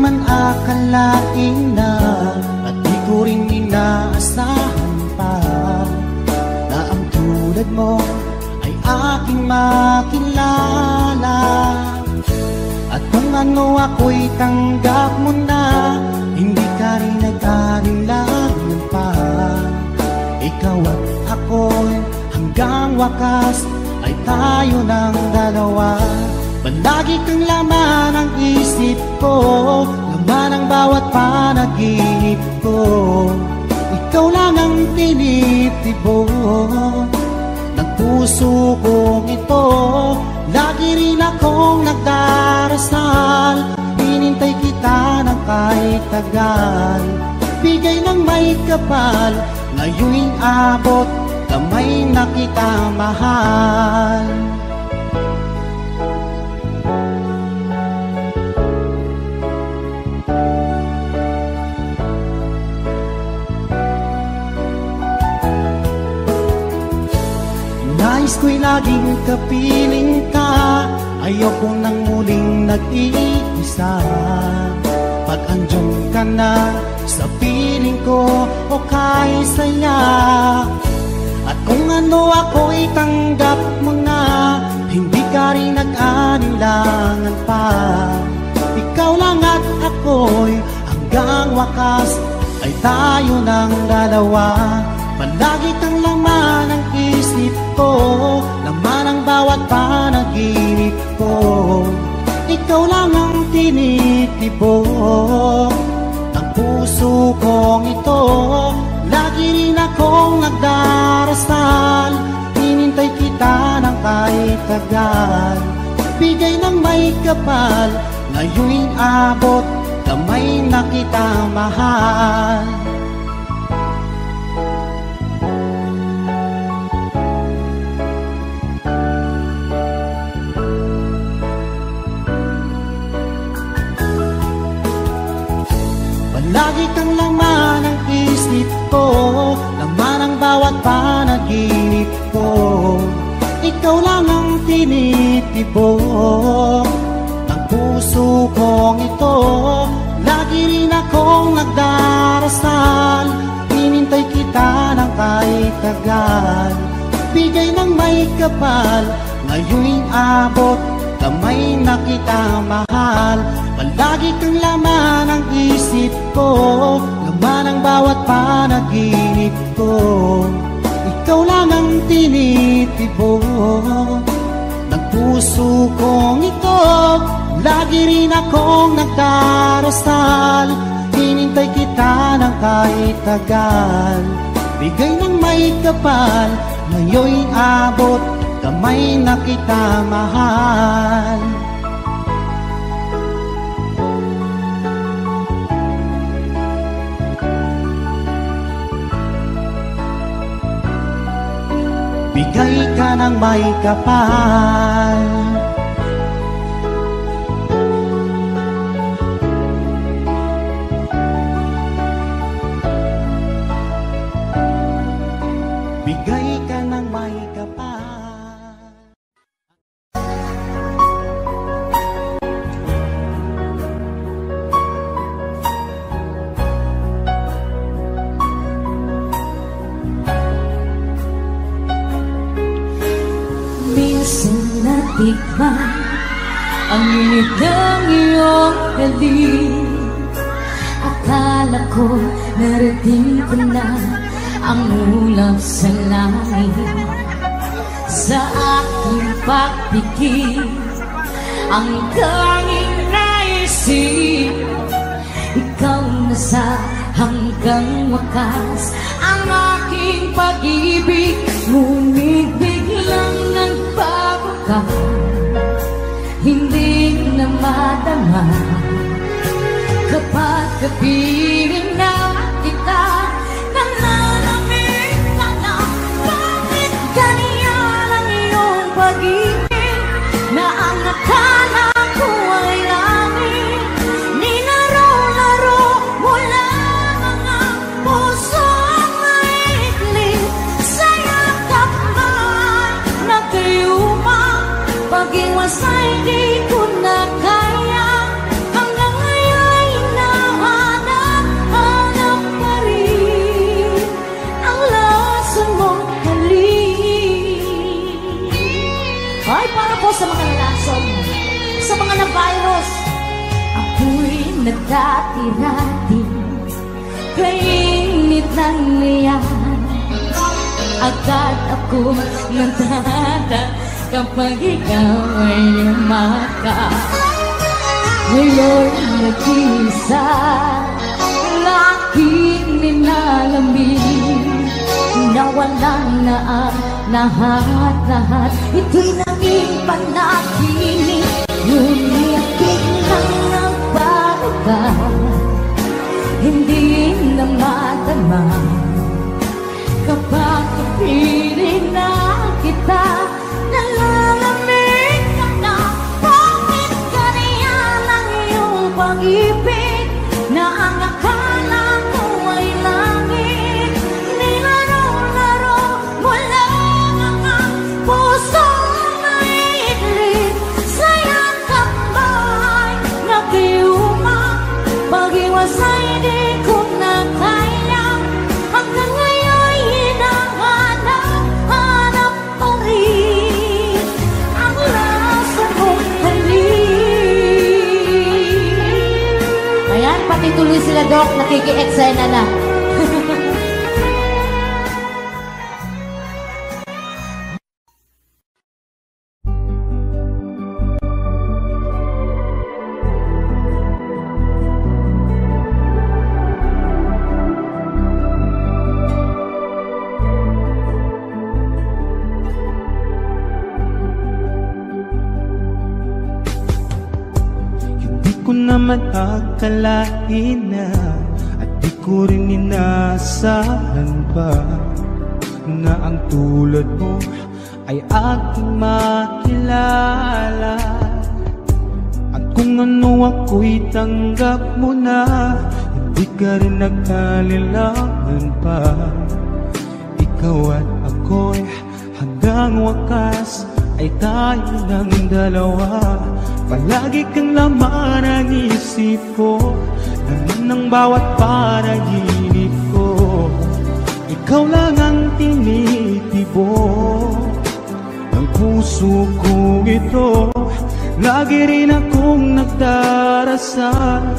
naman akalain na, at di ko rin inaasahan pa, na ang tulad mo ay aking makilala. At kung ano ako'y tanggap mo na, hindi ka rin nag-alinlangan pa. Ikaw at ako'y hanggang wakas ay tayo ng dalawa. Palagi kang laman ng isip ko, laman ng bawat panaginip ko. Ikaw lang ang tinitibo ng puso kong ito. Lagi rin akong nagdarasal, hinintay kita ng kahit tagal. Bigay ng may kapal, ngayon'y abot, kamay na kita mahal. Nais ko'y laging kapiling ka, ayoko nang muling nag-iisa. Pag andyan ka na sa piling ko, o kay saya. At kung ano ako'y tanggap mo na, hindi ka rin nag-alinlangan pa. Ikaw lang at ako'y hanggang wakas ay tayo ng dalawa. Palagi kang laman ng isip ko, laman ang bawat panaginip ko. Ikaw lang ang tinitibo ng puso kong ito. Lagi rin akong nagdarasal, hinintay kita ng kahit tagal. Bigay ng may kapal, ngayon'y abot, kamay na kita mahal. Lagi kang laman ng isip ko, laman ang bawat panaginip ko. Ikaw lang ang tinitibo ng puso kong ito. Lagi rin akong nagdarasal, hinintay kita ng kahit tagal. Bigay ng may kapal, ngayon'y abot, kamay na kita mahal. Palagi kang laman ng isip ko, laman ang bawat panaginip ko. Ikaw lang ang tinitibo ng puso kong ito. Lagi rin akong nagdarasal, hinintay kita ng kahit tagal. Bigay ng may kapal, ngayon'y abot, kamay na kita mahal. Bigay ka ng may kapal, bigay ka ng may kapal. Natikman ang init ng iyong galing. Akala ko narating ko na ang ulap sa langit. Sa aking pagpikit, ang tanging naisip, ikaw na sa hanggang wakas ang aking pag-ibig. Ngunit biglang nagbago ka, hindi na madama. Kapag kapiling na kita, nalalamig ka na. Bakit ganyan ang iyong pag-ibig, na ang akala ko ay langit? Ninaro-laro mo lang ang puso ang maikli. Sa yakap man nagkayuma, pag-iwas ay di ko na kaya. Hanggang ngayon na dati-dati kainit ng niyan. Agad ako nandada kapag ikaw ay umaka. Ngayon nag-isa, laging nilalamig, nawala na ang lahat-lahat. Ito'y naging panaginip, ngunit biglang nagbago, hindi na madama. Kapag kapiling na kita, nalalamig ka na. Bakit ganyan ang iyong pag-ibig na ang akala ko ay langit? Nilaro-laro mo lang ang pusong naiidlit. Sayang ka ba'y nakiuma? Pag-iwasay di ko na kaya. Hanggang ngayon hinahanap-hanap pa rin ang lasa kong halik. Ayan, pati tuloy sila, Doc, nakiki-eksena na. Hindi ko naman akalain na, at di ko rin inasahan pa, na ang tulad mo ay aking makilala. At kung ano ako'y tanggap mo na, hindi ka rin nagkalilangan pa. Ikaw at ako'y hanggang wakas ay tayo ng dalawa. Palagi kang laman ng isip ko, laman ng bawat panaginip ko. Ikaw lang ang tinitibo ng puso kong ito. Lagi rin akong nagdarasal,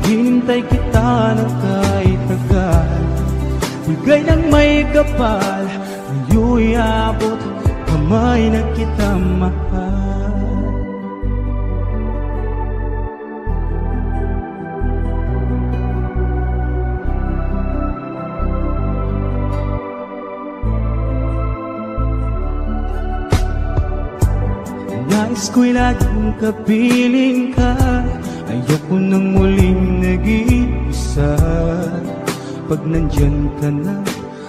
hinintay kita ng kahit tagal. Bigay ng may kapal, ngayon'y abot kamay na kita mahal. Nais ko'y laging kapiling ka, ayoko nang muling nag-iisa. Pag nandyan ka na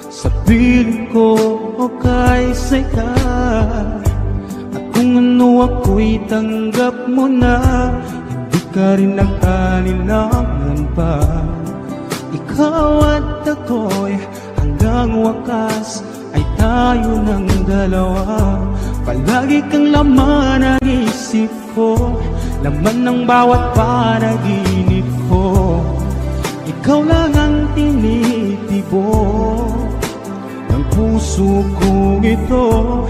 sa piling ko, okay say ka. At kung ano ako'y tanggap mo na, hindi ka rin nagkalilangan pa. Ikaw at ako'y hanggang wakas ay tayo ng dalawa. Palagi kang laman ng isip ko, laman ng bawat panaginip ko. Ikaw lang ang tinitibo ng puso kong ito.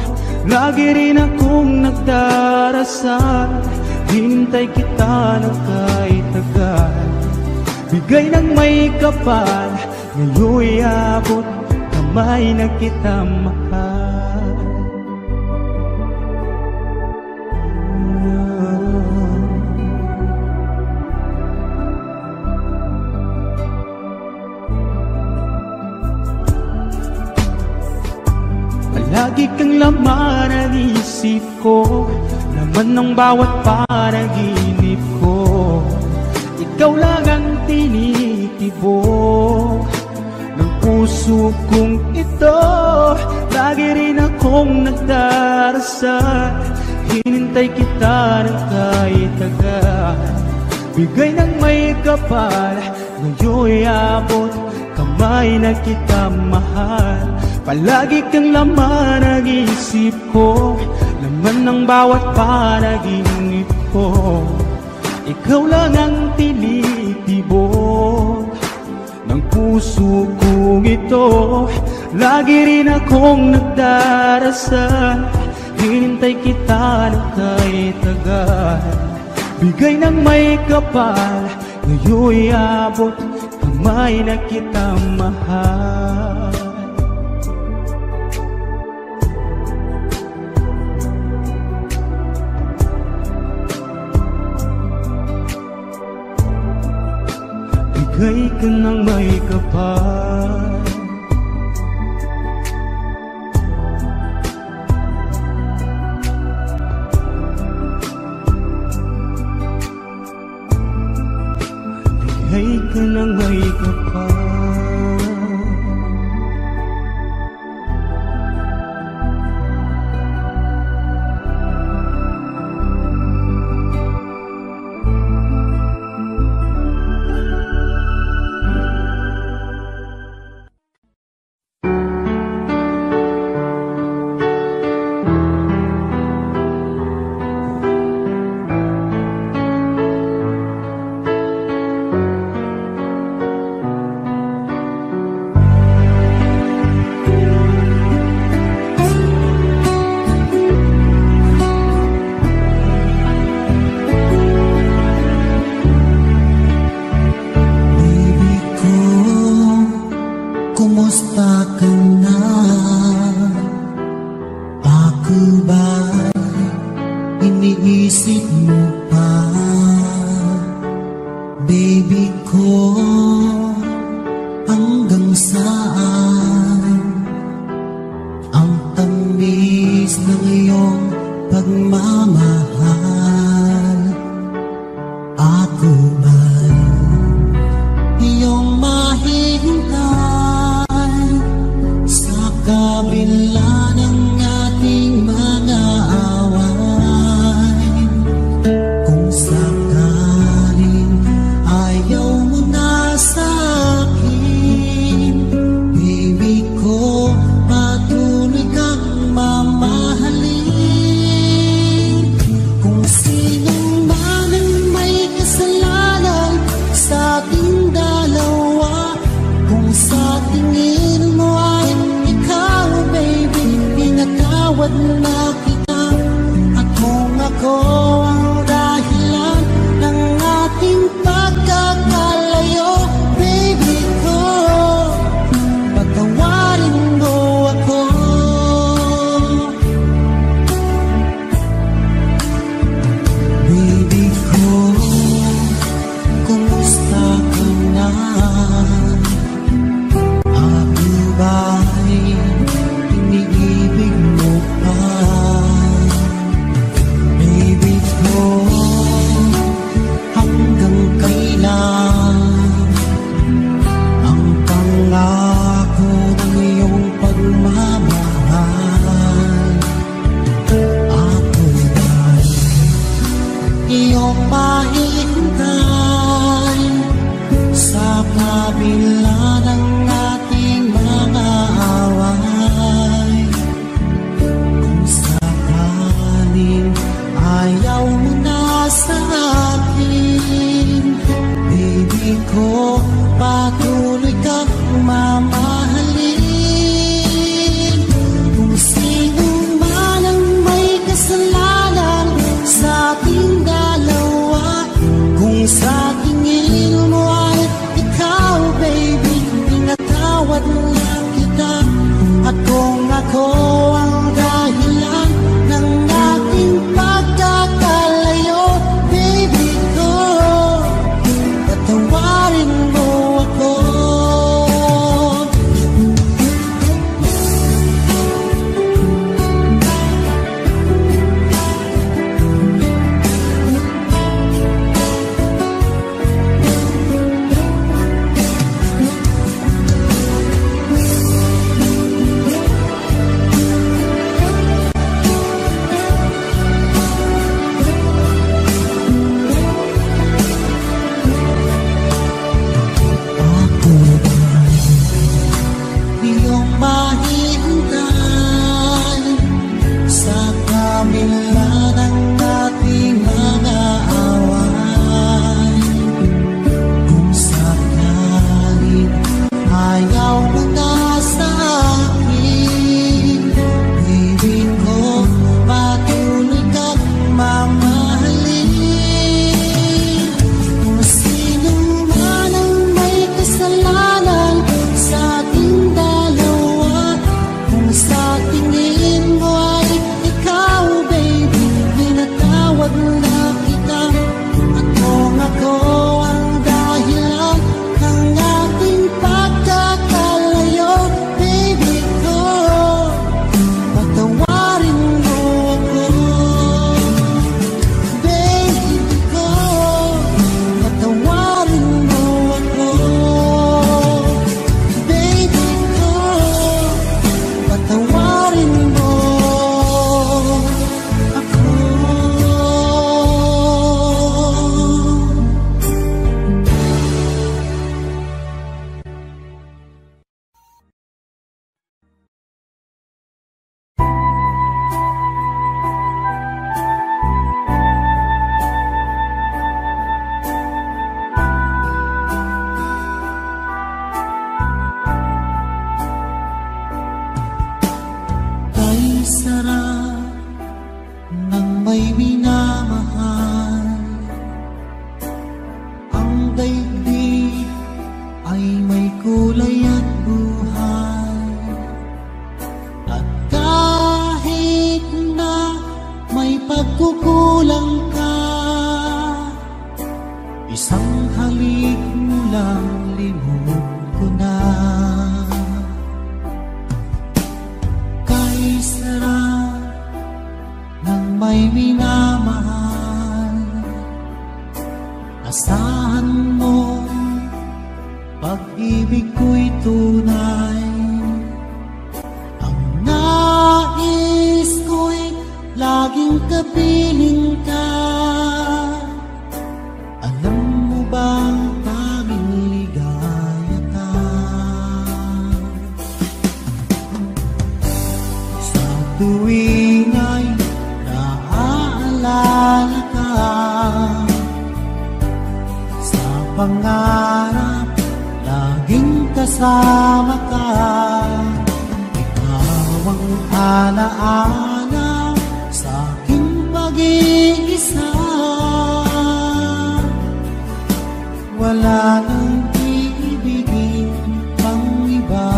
Lagi rin akong nagdarasal, hinintay kita ng kahit tagal. Bigay ng may kapal, ngayon'y abot kamay na kita mahal. Palagi kang laman ng isip ko, laman ng bawat panaginip ko. Ikaw lang ang tinitibo ng puso kong ito. Lagi rin akong nagdarasal, hinintay kita ng kahit tagal. Bigay ng may kapal, ngayon'y abot kamay na kita mahal. Palagi kang laman ng isip ko, laman ng bawat panaginip ko. Ikaw lang ang tinitibo ng puso kong ito. Lagi rin akong nagdarasal, hinintay kita ng kahit tagal. Bigay ng may kapal, sa'yo'y abot kamay na kita mahal. Bigay ka ng may kapal, bigay ka ng may kapal. Iniibig mo pa, baby ko. daigdig ay may kulay at buhay. At kahit na may pagkukulang ka, isang halik mo lang limot ko na. Kay sarap ng may minamahal, asahan mo pag-ibig ko'y tunay. Ang nais ko'y laging kapiling ka. Alam mo bang tanging ligaya ka? Sa tuwing ay naaalala ka, sa pangarap laging kasama ka. Ikaw ang alaala sa aking pag-iisa. Wala nang iibigin pang iba.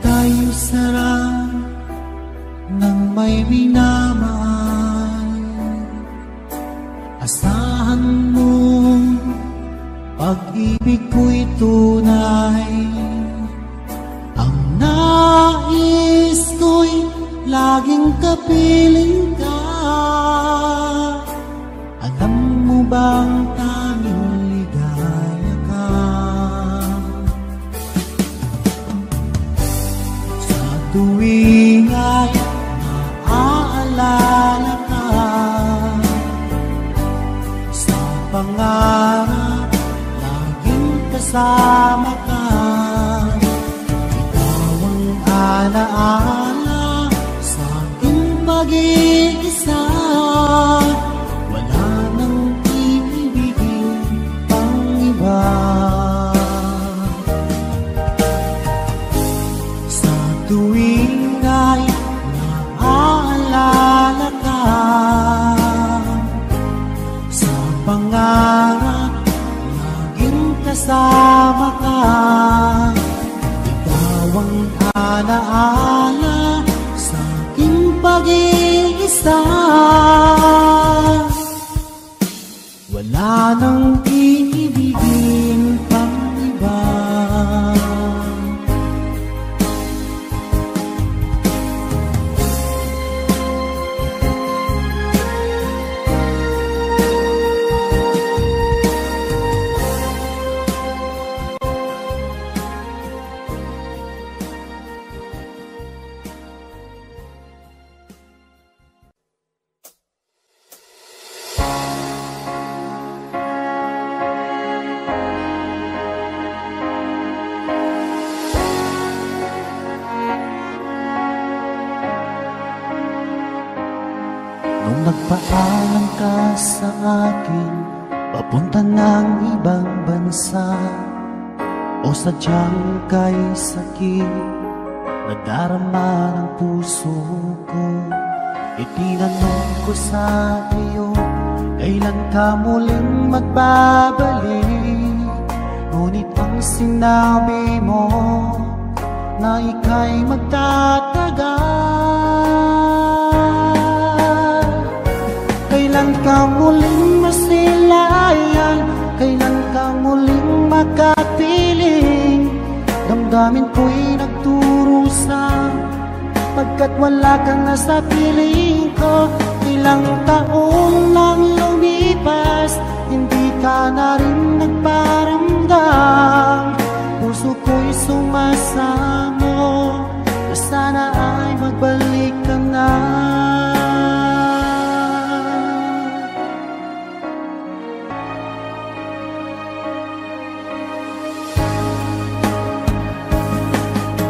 Tayo sarap ng may minamahal, asahan mo pag-ibig ko'y tunay. Ang nais ko'y laging kapiling ka. Alam mo bang tanging ligaya ka? Sa tuwing ay naaalala ka, sa pangarap laging kasama ka. Ikaw ang alaala sa aking pag-iisa. Wala nang iibigin pang iba. Sa tuwing ay naaalala ka, sa pangarap laging kasama ka. Ikaw ang alaala sa aking pag-iisa. Wala nang iibigin pang iba. Nung nagpaalam ka sa akin, papunta ng ibang bansa, o sadyang kay sakit nadarama ng puso ko, itinanong ko sa iyo, kailan ka muling magbabalik? Ngunit ang sinabi mo na ika'y magtatagal. Kailan ka muling masilayan? Kailan ka muling makapiling? Damdamin ko'y nagturusa, pagkat wala kang nasa piling ko. Ilang taon nang lumipas, hindi ka na rin nagparamdam. Puso ko'y sumasamo na sana ay magbalik ka na.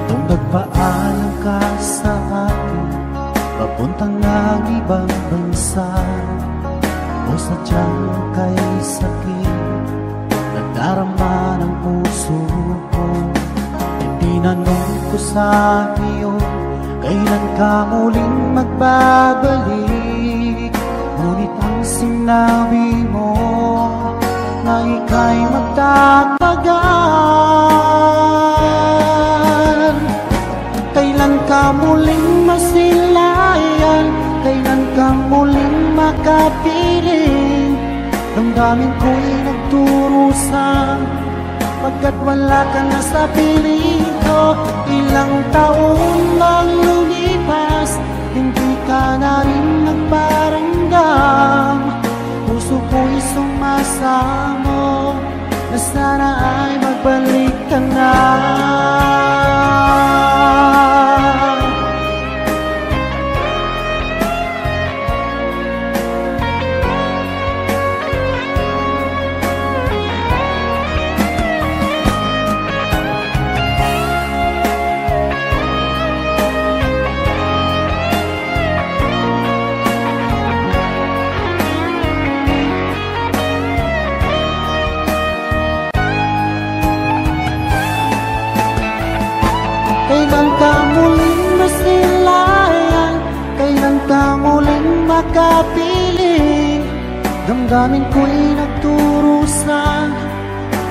Nung nagpaalam ka sa akin, papuntang ng ibang bansa, o sadyang kay sakit nadarama ng puso ko, itinanong ko sa iyo, kailan ka muling magbabalik? labi mo na ika'y magtatagan. Kailan ka muling masilayan, kailan ka muling makapiling. Damdamin ko'y nagturusan, pagkat wala ka na sa piling ko. Ilang taon nang lumipas, hindi ka na rin nagparamdam. Puso ko'y sumasamo na sana ay magbalik ka na. Kailan ka muling masilayan, kailan ka muling makapiling. Damdamin ko'y nagturusan,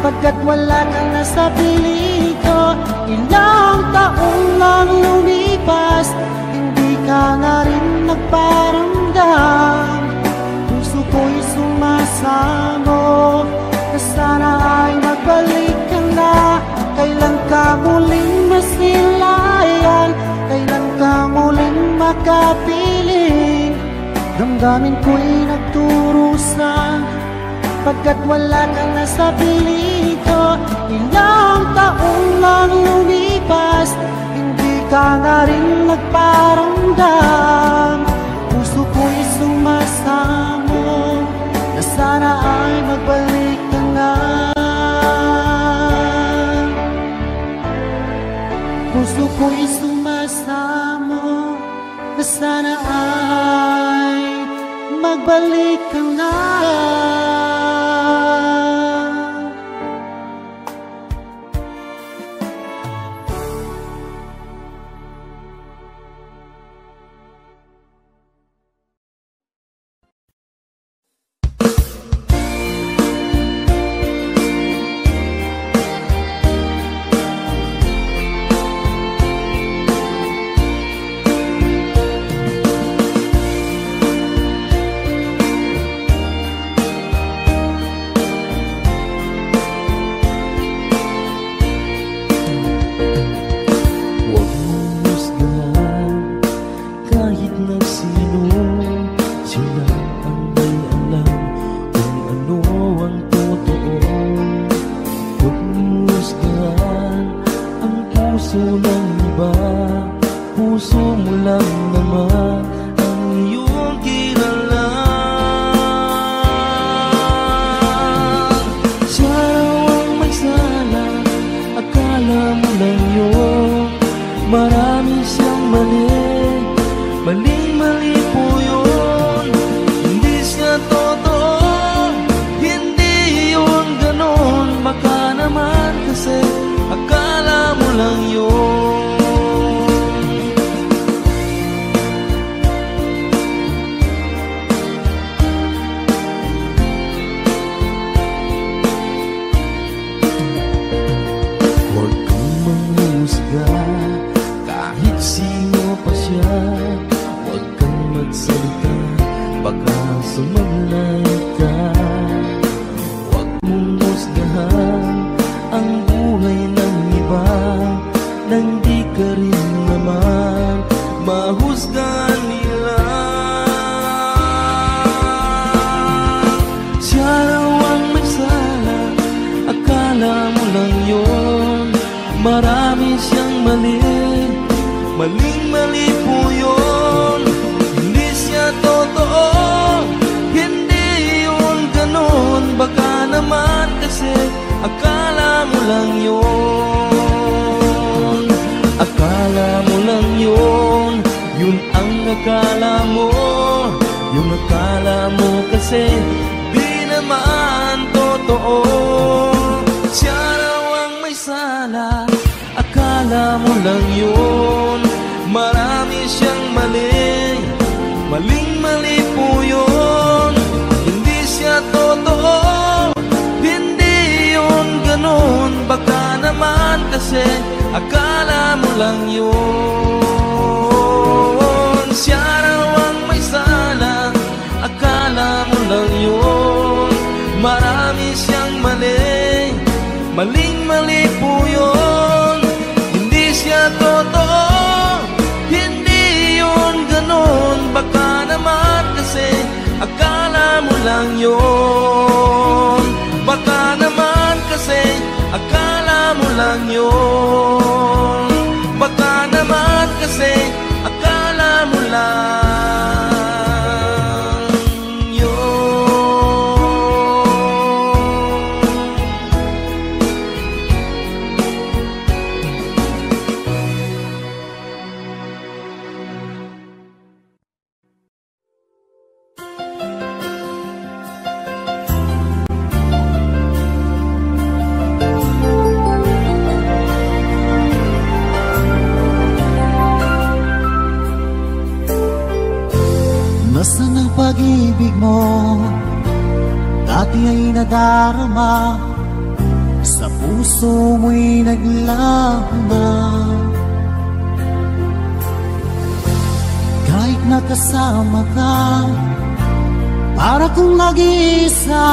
pagkat wala ka na sa piling ko. Ilang taon lang lumipas, hindi ka na rin nagparamdam. Puso ko'y sumasamo na sana ay magbalik ka na. Kailan ka muling masilayan, kailan ka muling makapiling. Damdamin ko'y nagturusan, pagkat wala ka na sa piling ko. Ilang taon lang lumipas, hindi ka na rin nagparamdam. Puso ko'y sumasamo na sana ay magbalik ka na. Puso ko'y sumasamo na sana ay magbalik ka na. Maling-mali po yun, hindi akala mo lang yun. Siya raw ang may sala, akala mo lang yun. Marami siyang mali, maling-mali po yun. Hindi siya totoo, hindi yun ganun. Baka naman kasi akala mo lang yun. Baka naman kasi akala mo lang yun. Baka naman kasi akala mo lang yun. Nasaan ang pag-ibig mo? Dati ay nadarama, sa puso mo'y naglaho na. Kahit nakasama ka, para kung nag-iisa,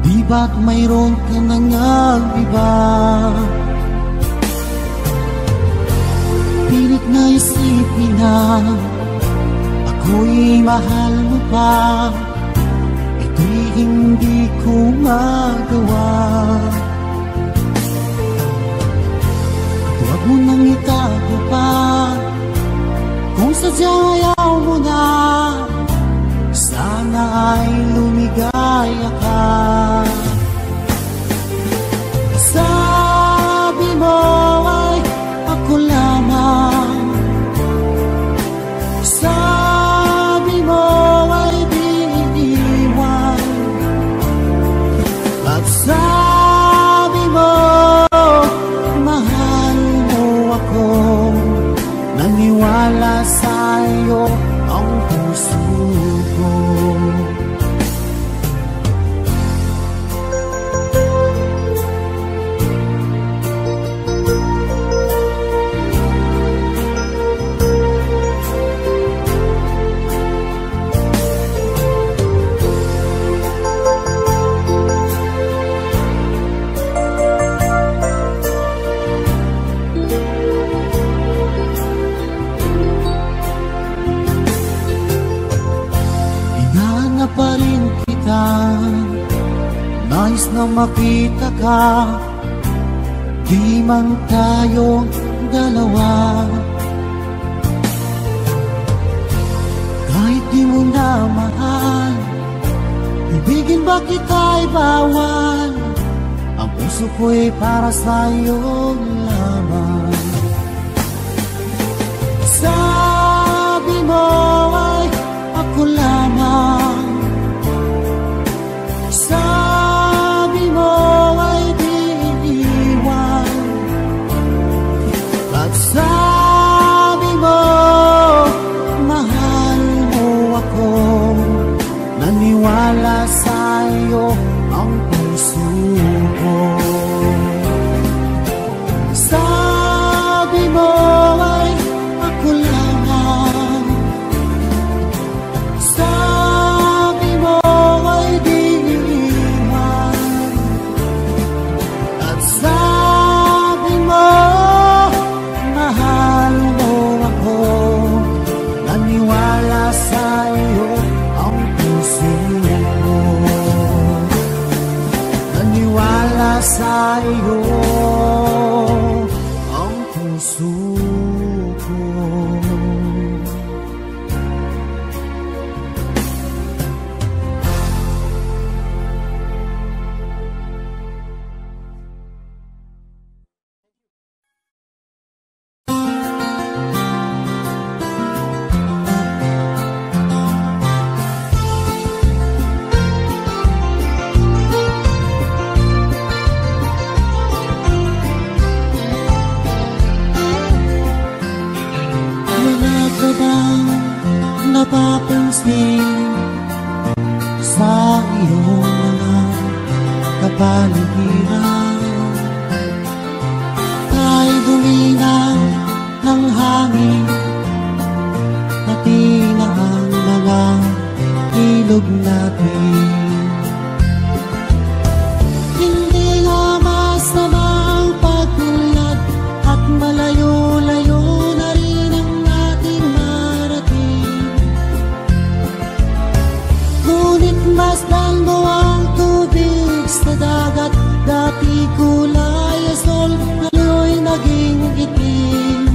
di ba't mayroon ka nang iba? Pilit na isipin na ako'y mahal mo pa, ito'y hindi ko magawa. Huwag mo nang itago pa, kung sadyang ayaw mo na, sana ay lumigaya ka. Sabi mo ay ako lamang, sabi mo ay di iniwan, at sabi mo mahal mo ako. Naniwala sa'yo ang puso ko. Pa rin kita, nais na makita ka, di man tayo dalawa. Kahit di mo na mahal, ibigin ba kita'y bawal? Ang puso ko'y para sa'yo lamang. Sabi mo ay ako lamang, sabi mo ay di iniwan, at sabi mo mahal mo ako. Naniwala sa'yo ang puso ko. Sabi mo ay ako lamang, sabi mo ay di iniwan, at sabi mo mahal mo ako. Naniwala sa'yo ang puso ko. Naniwala sa'yo ang puso ko. Napapansin sa iyong mga kapaligiran, Linaw ng hangin, pati na ang mga ilog natin. Hindi nga masamang pagtulad at malayo-layo na rin ang ating marating. Ngunit masdan mo ang tubig sa dagat, dati kulay asol, ngayon'y naging itim.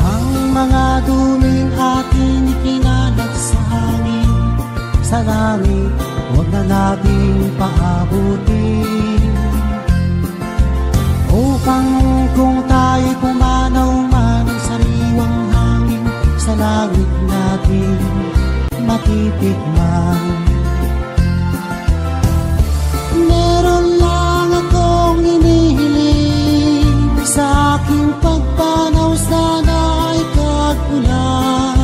Ang mga duming ating ikinalat sa hangin, sa langit, huwag na nating paabutin. Upang kung tayo'y pumanaw man ang sariwang hangin, sa langit natin matitikman. Meron lang akong hinihiling, sa aking pagpanaw sana ay kagulan.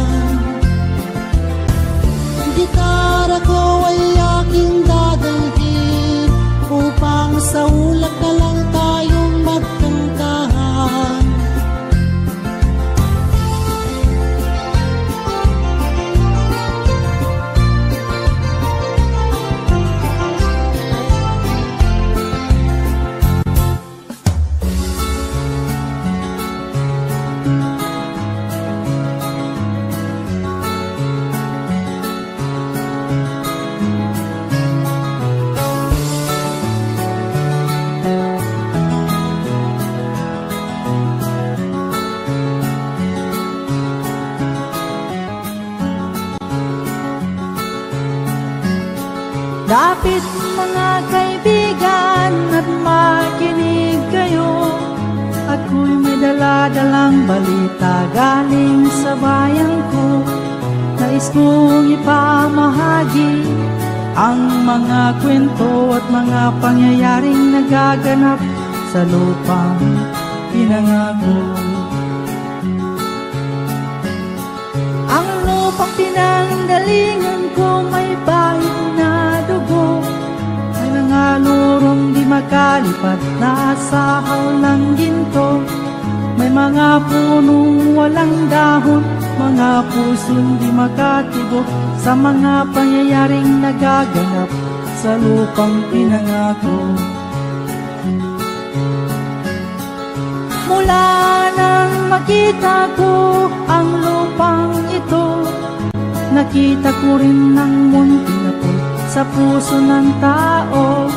Gitara ko ay aking dadalhin, upang sa ulap na lang tayong magkantahan. Lapit mga kaibigan at makinig kayo, ako'y may dala-dalang balita galing sa bayan ko. Nais kong ipamahagi ang mga kwento at mga pangyayaring nagaganap sa lupang pinangako. Ang lupang pinanggalingan ko may bahid na dugo, may nangalurong di makalipat na asahaw ng ginto. May mga punong walang dahon, mga pusong di makatibok sa mga pangyayaring nagaganap sa lupang pinangako. Mula nang makita ko ang lupang ito, nakita ko rin ng munti na po sa puso ng tao.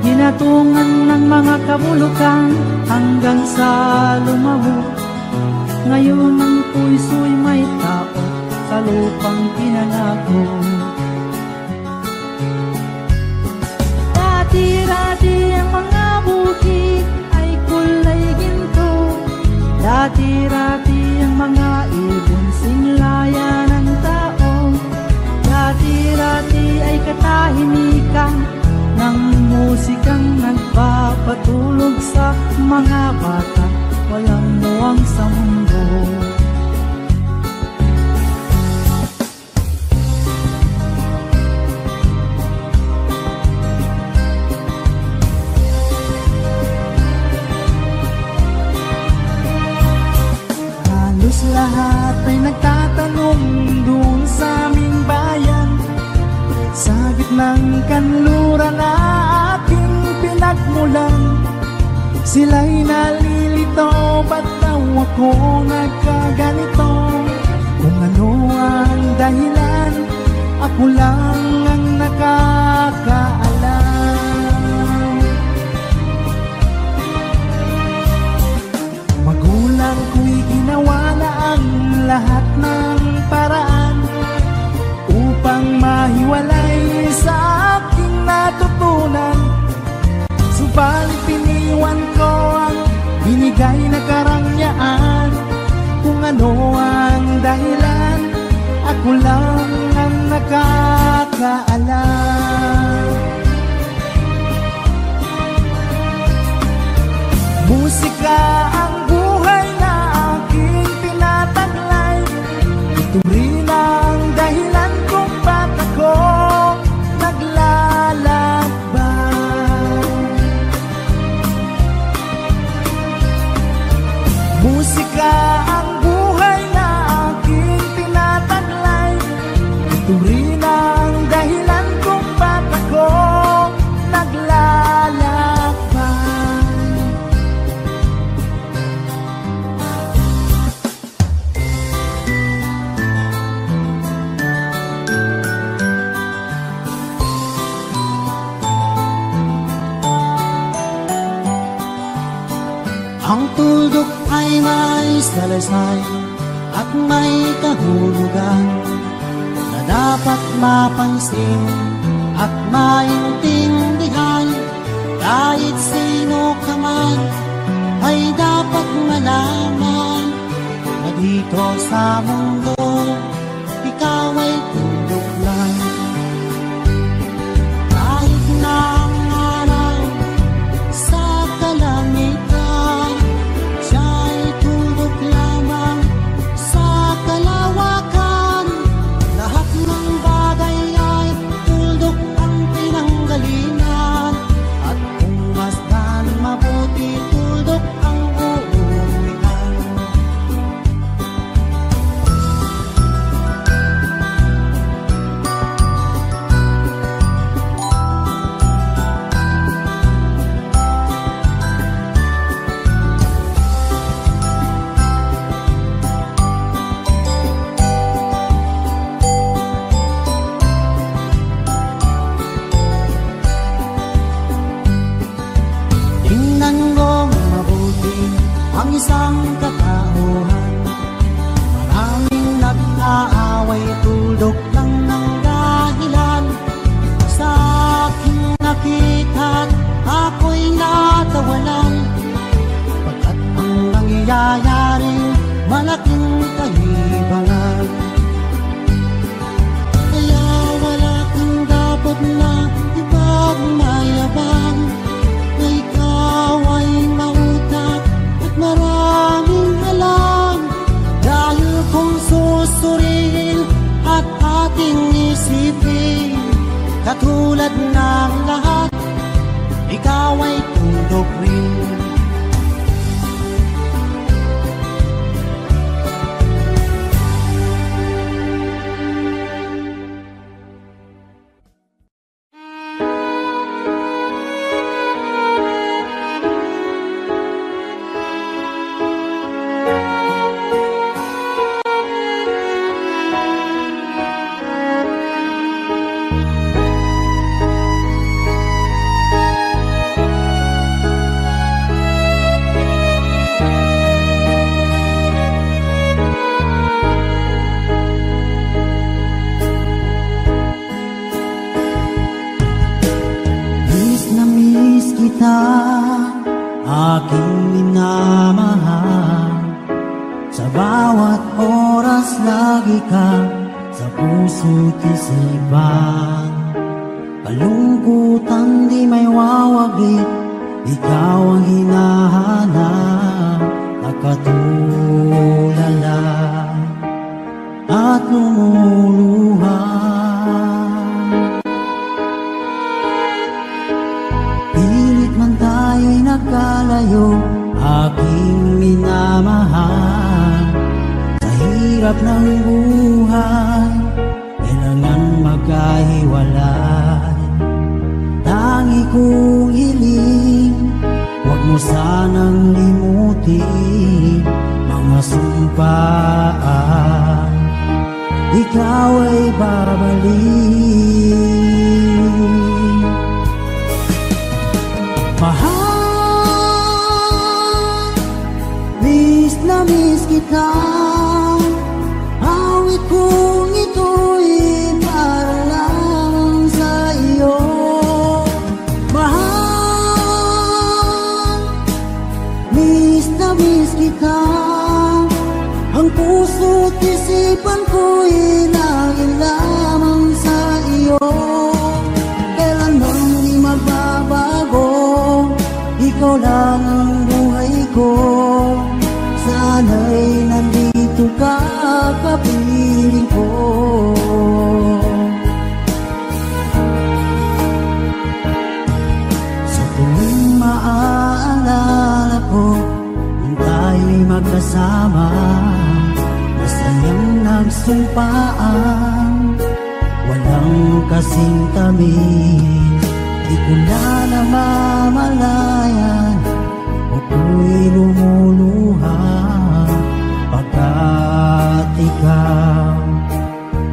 Ginatungan ng mga kabulukan hanggang sa lumahok. Ngayon ang puso'y may tao sa lupang pinangako. Dati-dati ang mga bukid ay kulay ginto. Dati-dati ang mga ibon singlayan ng tao. Dati-dati ay katahimikan ng musikang nagpapatulog sa mga bata, walang muwang sa mundo. Halos lahat ay nagtatanong doon sa aming bayan, sa gitnang kanluran na aking pinagmulan. Sila'y nalilito, ba't daw ako nagkaganito? Kung ano ang dahilan, ako lang ang nakakaalam. Magulang ko'y ginawa na ang lahat ng paraan upang mahiwalay sa aking natutunan. Subalit piniwan ko ang binigay na karangyaan. Kung ano ang dahilan, ako lang ang nakakaalam. Musika ang buhay na aking tinataglay. Ito rin ang dahilan kung ba't ako naglalakbay. Ito rin ang dahilan kung ba't ako naglalakbay. Ang tuldok ay may salaysay at may kahulugan na dapat mapansin at maintindihan. Kahit sino ka man ay dapat malaman na dito sa mundo ikaw ay tuldok lang. Kahit na ang araw sa kalangitan, siya'y tuldok lamang sa kalawakan. Lahat ng bagay ay tuldok ang pinanggalingan, at kung masdan mabuti, tuldok ang uuwian. Tingnan mo mabuti ang isang katauhan. Maraming nag-aaway, tuldok lang ng dahilan. Sa aking nakita't ako'y natawalan, pagkat ang nangyayaring malaking kahibangan. Kaya wala kang dapat na ipagmayabang, na ikaw ay mautak at maraming alam. Dahil kung susuriin at ating isipin, katulad ng lahat, ikaw ay tuldok rin. Aking minamahal, sa bawat oras lagi ka sa puso't isipan. Kalungkutan di may wawaglit, ikaw ang hinahanap, nakatulala at lumuluha. Pilit man tayo'y nagkalayo, aking minamahal, sa hirap ng buhay, kailangan magkahiwalay. Tangi kong hiling, huwag mo sanang limutin mga sumpaan, ikaw ay babalik. Mahal, miss na miss kita, awit kong ito'y para lang sa iyo. Mahal, miss na miss kita, ang puso't isipan ko'y lagi lamang sa kasing tamis. Di ko na namamalayan, ako'y lumuluha pagkat ikaw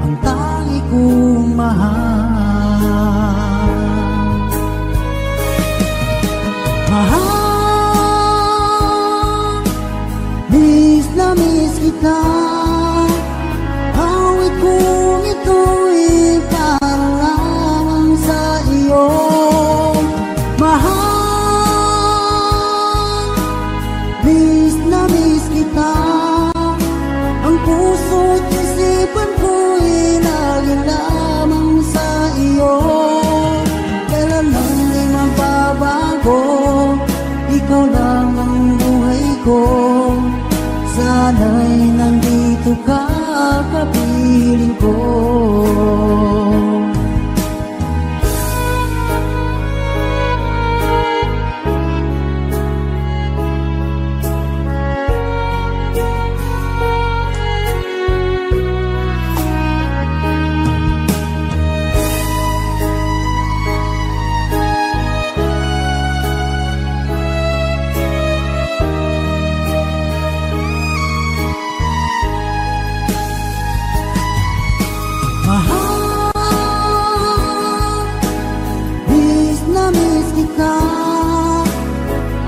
ang tangi kong mahal. Mahal, miss na miss kita. Awit kong ito'y parang lamang sa iyo. Mahal, miss na miss kita. Ang puso't isipan ko'y laging lamang sa iyo. Kailanman ay magbabago, ikaw lang ang buhay ko. Sana'y nandito ka, kapiling ko.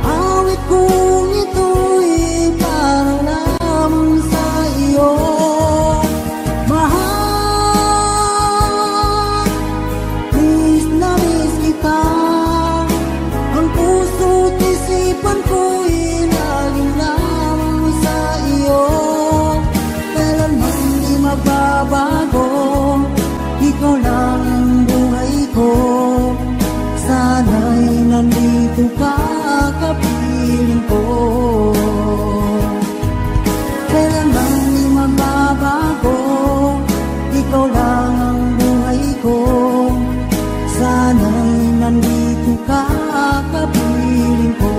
Awit kong ito'y parang lamang sa iyo. Mahal, miss na miss kita. Ang puso't isipan ko'y laging lamang sa iyo. Kailanman di magbabago, ikaw lang ang buhay ko. Sana'y nandito ka, kapiling ko. Kailanman di magbabago, ikaw lang ang buhay ko. Sana'y nandito ka, kapiling ko.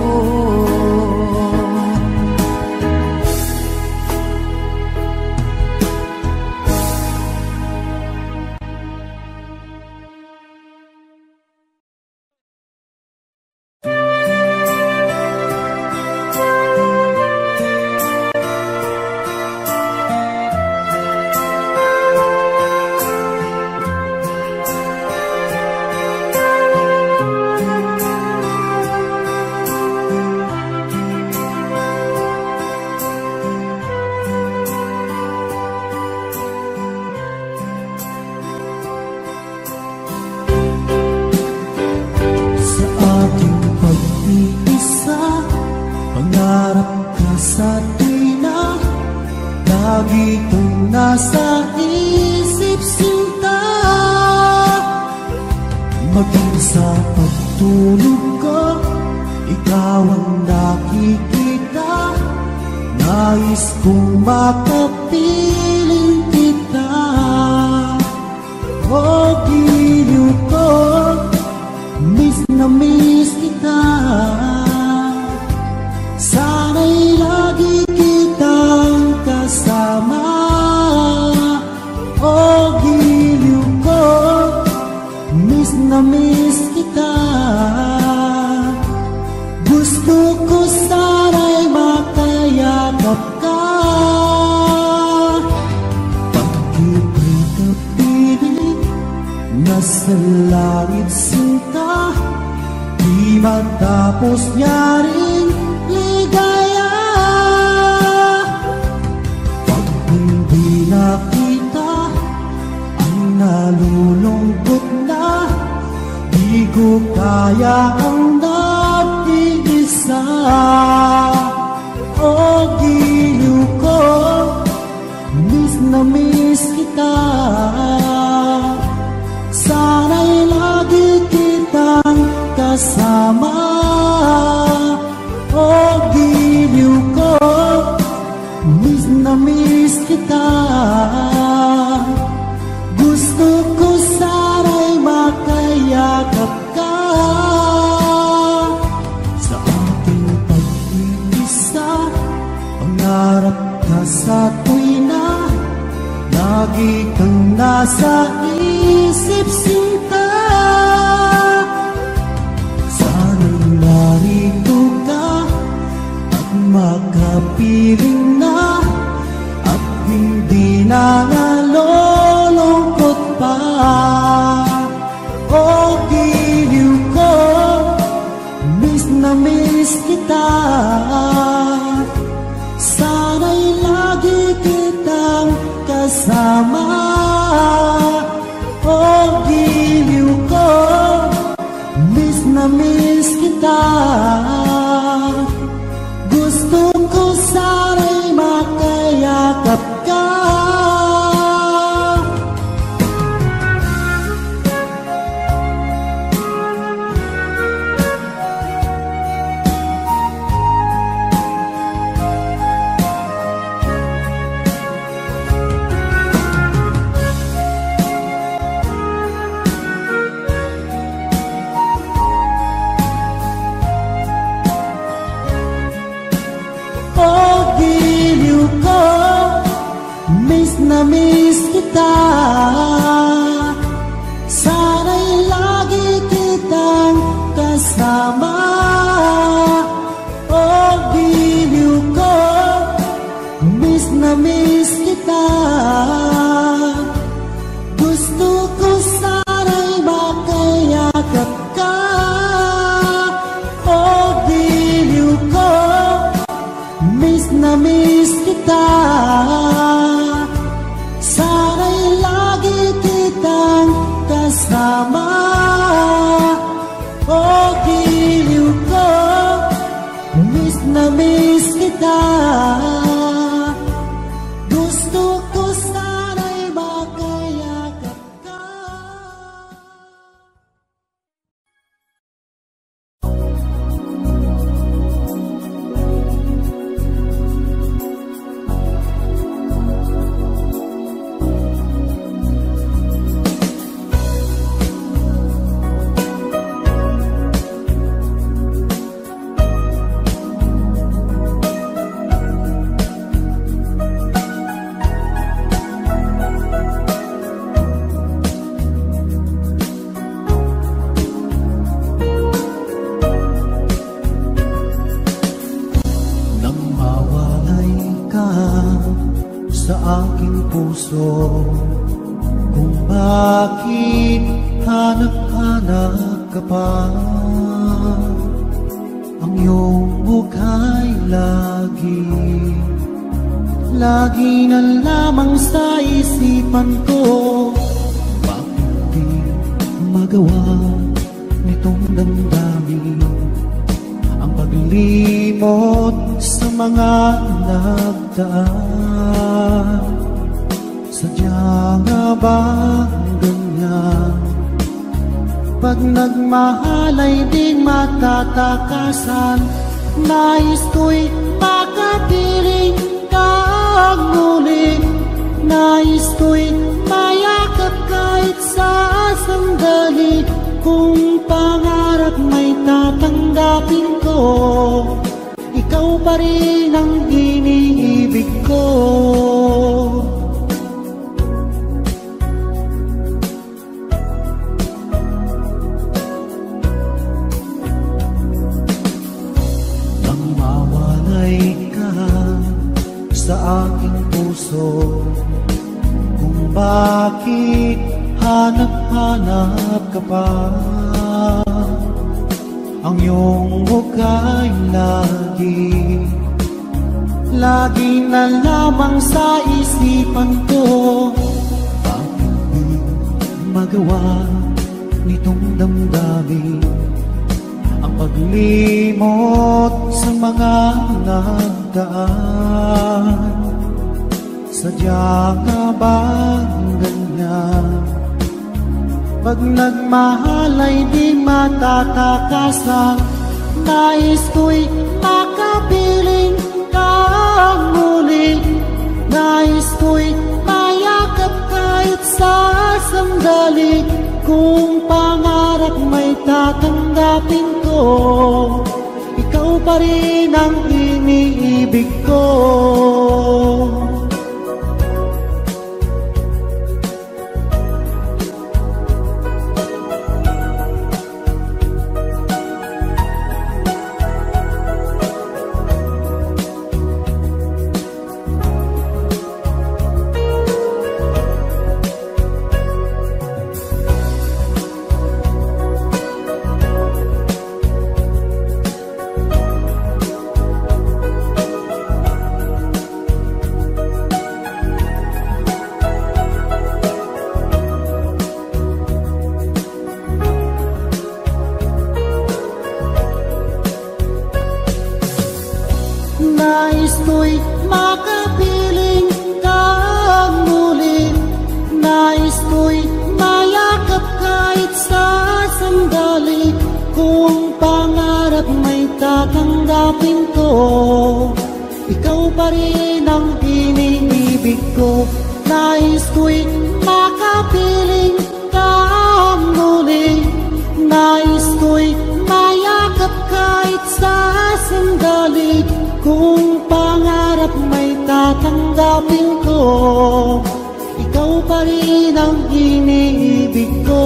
Lagi kang nasa isip sinta, maging sa pagtulog ko, ikaw ang nakikita. Nais kong makapiling kita. O giliw ko, miss na miss kita. Sana'y lagi kitang kasama. O giliw ko, miss na miss kita. Gusto ko sana'y makayakap ka. Pag-ibig kapiling, nasa langit sinta, di matapos niya rin ligaya. Pag hindi nakita, ang nalulungkot na, di ko kaya ang nag-iisa. O giliw ko, miss na miss kita. Sana'y lagi kitang kasama. O giliw ko, miss na miss kita. Gusto ko sana'y makayakap ka. Sa ating pag-iisa, pangarap ka sa tuwina, lagi kang nasa isip sinta. Sana'y narito ka at makapiling na, at hindi na nalulungkot pa. O giliw ko, miss na miss kita. Sana'y lagi kitang kasama. O giliw ko, miss na miss kita. Gusto ko sana'y makayakap ka. Miss kita, sana'y lagi kitang kasama. O giliw ko, miss na miss kita. Gusto ko sana'y makayakap ka. O giliw ko, miss na miss kita. Sana'y lagi kitang kasama. O giliw ko, miss na miss kita. Gusto ko sana'y makayakap ka. Sa aking puso, kung bakit hanap-hanap ka pa. Ang iyong mukha'y lagi na lamang sa isipan ko. Bakit di magawa nitong damdamin ang paglimot sa mga nagdaan? Sadya nga bang ganyan? Pag nagmahal ay di matatakasan. Nais ko'y makapiling kang muli. Nais ko'y mayakap kahit sa sandali. Kung pangarap may tatanggapin ko, ikaw pa rin ang iniibig ko. Nang mawalay ka sa aking puso, kung bakit hanap-hanap ka pa. Ang iyong mukha'y lagi na lamang sa isipan ko. Bakit di magawa nitong damdamin ang paglimot sa mga nagdaan? Sadya nga bang ganyan? Pag nagmahal ay di matatakasan. Nais ko'y makapiling kang muli. Nais ko'y mayakap kahit sa sandali. Kung pangarap may tatanggapin ko, ikaw pa rin ang iniibig ko. tatanggapin ko. Ikaw pa rin ang iniibig ko. Nais ko'y makapiling ka muli. Nais ko'y mayakap kahit sa sandali. Kung pangarap may tatanggapin ko, ikaw pa rin ang iniibig ko.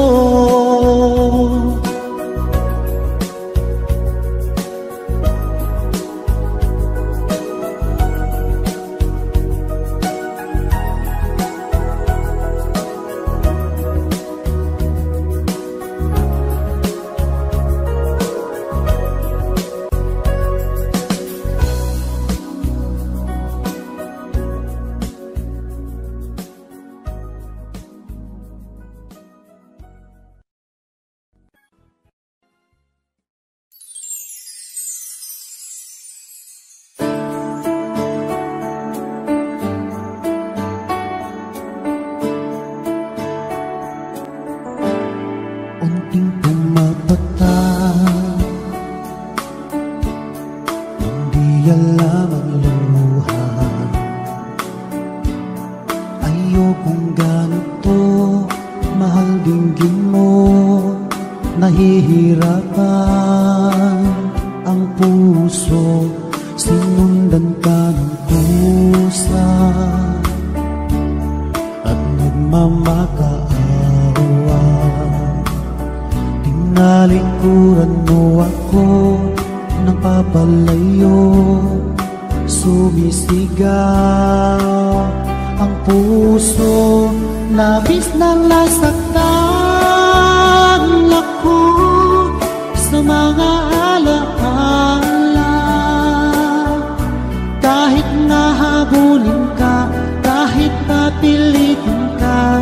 Unting pumapatag, hindi alam ang luhan. Ayokong ganito, mahal dinggin mo. Nahihirapan ang puso, sinundan ka ng kusa at nagmamakaawa. Tinalikuran mo ako ng papalayo, sumisigaw ang puso. Labis na nasaktan ako sa mga alaala. Kahit nahabulin ka, kahit napilitin ka,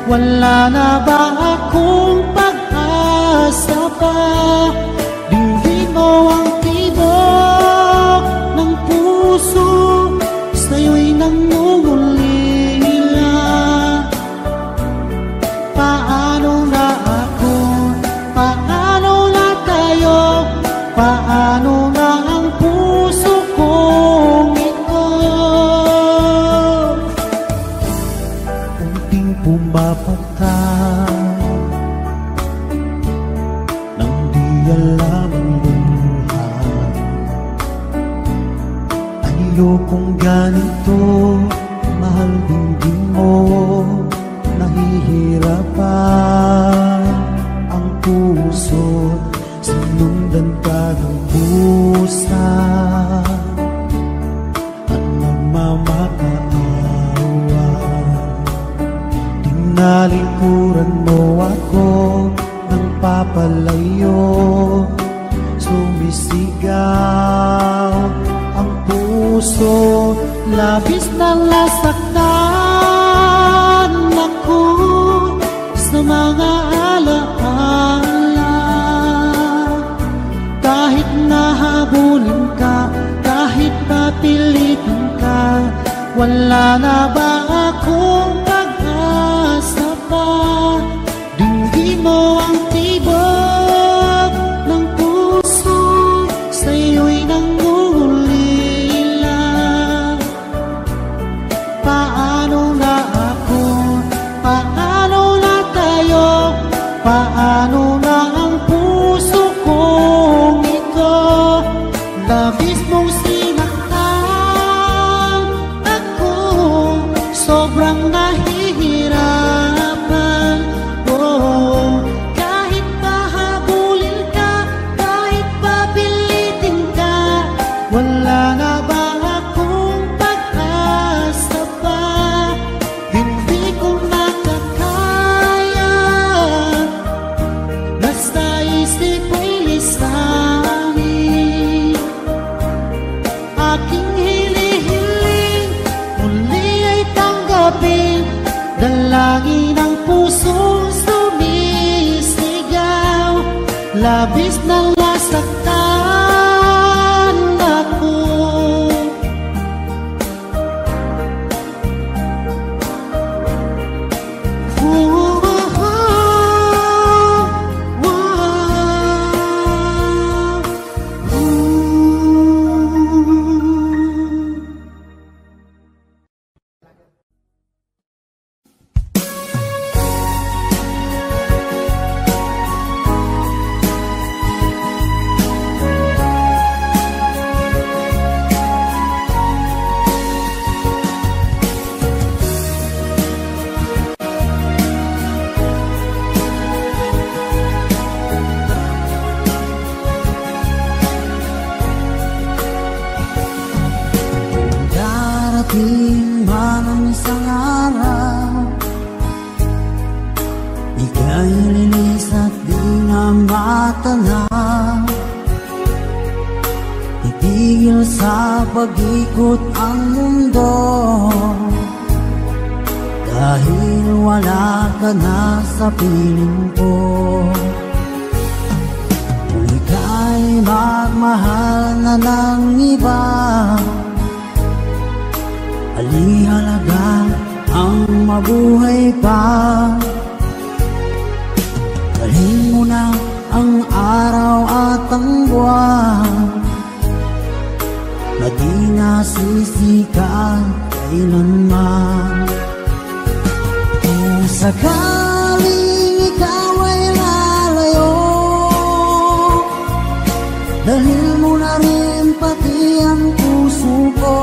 wala na ba akong pag-asa pa? Dinggin mo ang tibok ng puso, sa'yo'y nangungulila. Paano na ako? Paano na tayo? Paano na ang puso kong ito? Unting pumapatay nang di alam ang luhan. Ayokong ganito, mahal dinggin mo. Nahihirapan ang puso, sinundan ka ng busa at nagmamakaawa. Tinalikuran mo ako ng papalayo, sumisigaw ang puso. Labis na nasaktan ako sa mga alaala. Kahit nahabulin ka, kahit napilitin ka, wala na ba akong pag-asa pa? Dinggin mo ang tibok ng puso, sa'yo'y nangungulila. Paano na ako? Paano na tayo? Paano na ang puso kong ito? Labis mong sinaktan ako, sobrang nahihirapan. Oh, kahit pahabulin ka, kahit papilitin ka, wala na ba akong pag-asa pa? Hindi ko makakaya, basta isip ko'y lisanin. Aking hinihiling, muli ay tanggapin. Dalangin ang pusong sumisigaw, labis na nasaktan ako. Ika'y linis at di na matana, titigil sa pag-ikot ang mundo, dahil wala ka na sa piling ko. Kung ika'y magmahal na ng iba, alihalaga ang mabuhay pa. Dalhin mo na ang araw at ang buwan, na di nasisikat kailanman. Kung sakaling ikaw ay lalayo, dalhin mo na rin pati ang puso ko.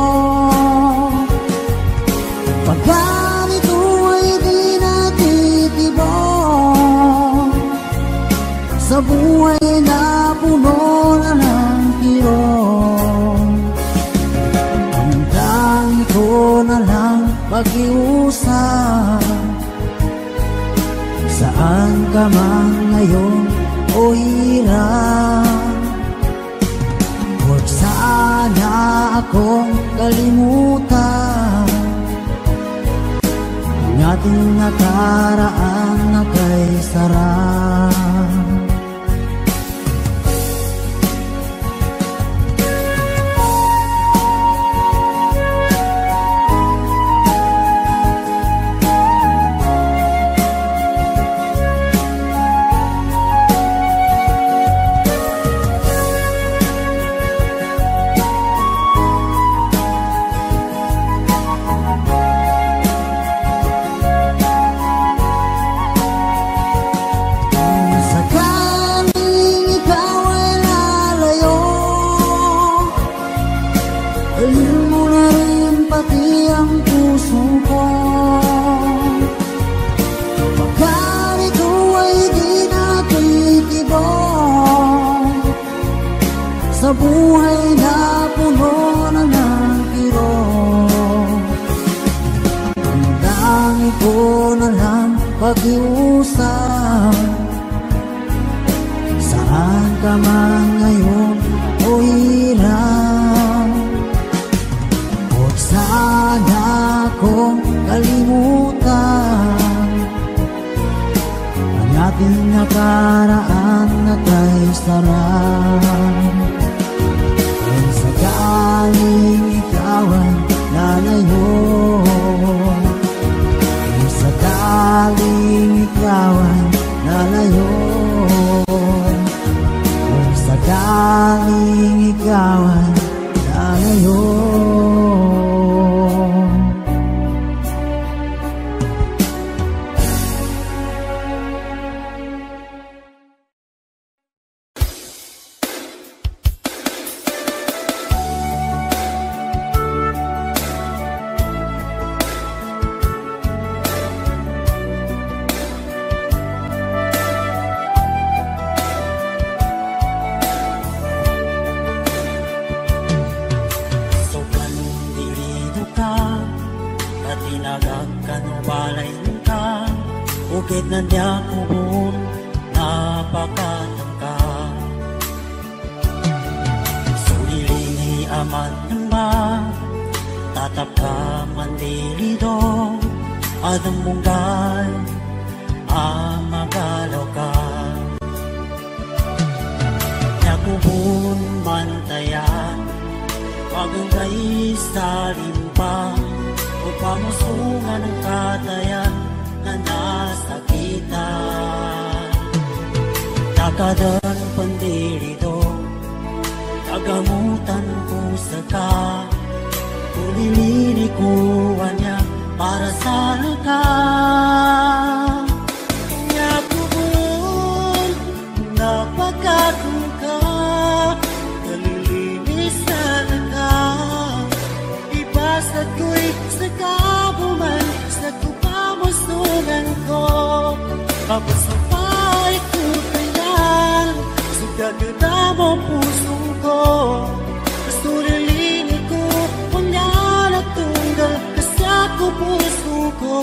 Pagkat ito ay di natitibok sa buhay na puno na ng kirot, ang tangi ko na lang pag-iusap. Saan ka man ngayon o hirap, huwag sana akong kalimutan ang ating nakaraan na kay sarap. Sa buhay na puno na ng kirot, ang dami ko na lang pag-iusap. Saan ka man ngayon o hirap, huwag sana akong kalimutan ang ating nakaraan na kay sarap. Sakaling ikaw ay lalayo, kung sakaling ikaw ay lalayo, kung sakaling ikaw ay lalayo. Ukit na niya kubun, napakatangka. Sulilingi amat namba, tatap ka mandilido, adang munggay, amagalaw ka. Nakubun bantayan, paganggay sa limpang, upamusungan ng katayan, na nasakitan. Nakadan pandirido, kagamutan ko sa ka, ulilini ko niya para sa luka. Nyakubun, napakatong ka, kalilinis na naka, ibasat ko'y sa kabuman, sa kupamusungan ko. Tapos sa pahit ko kaya, sugat ka mo pusong ko. Gusto nilini ko, wala na tunggal, kasi ako puso ko.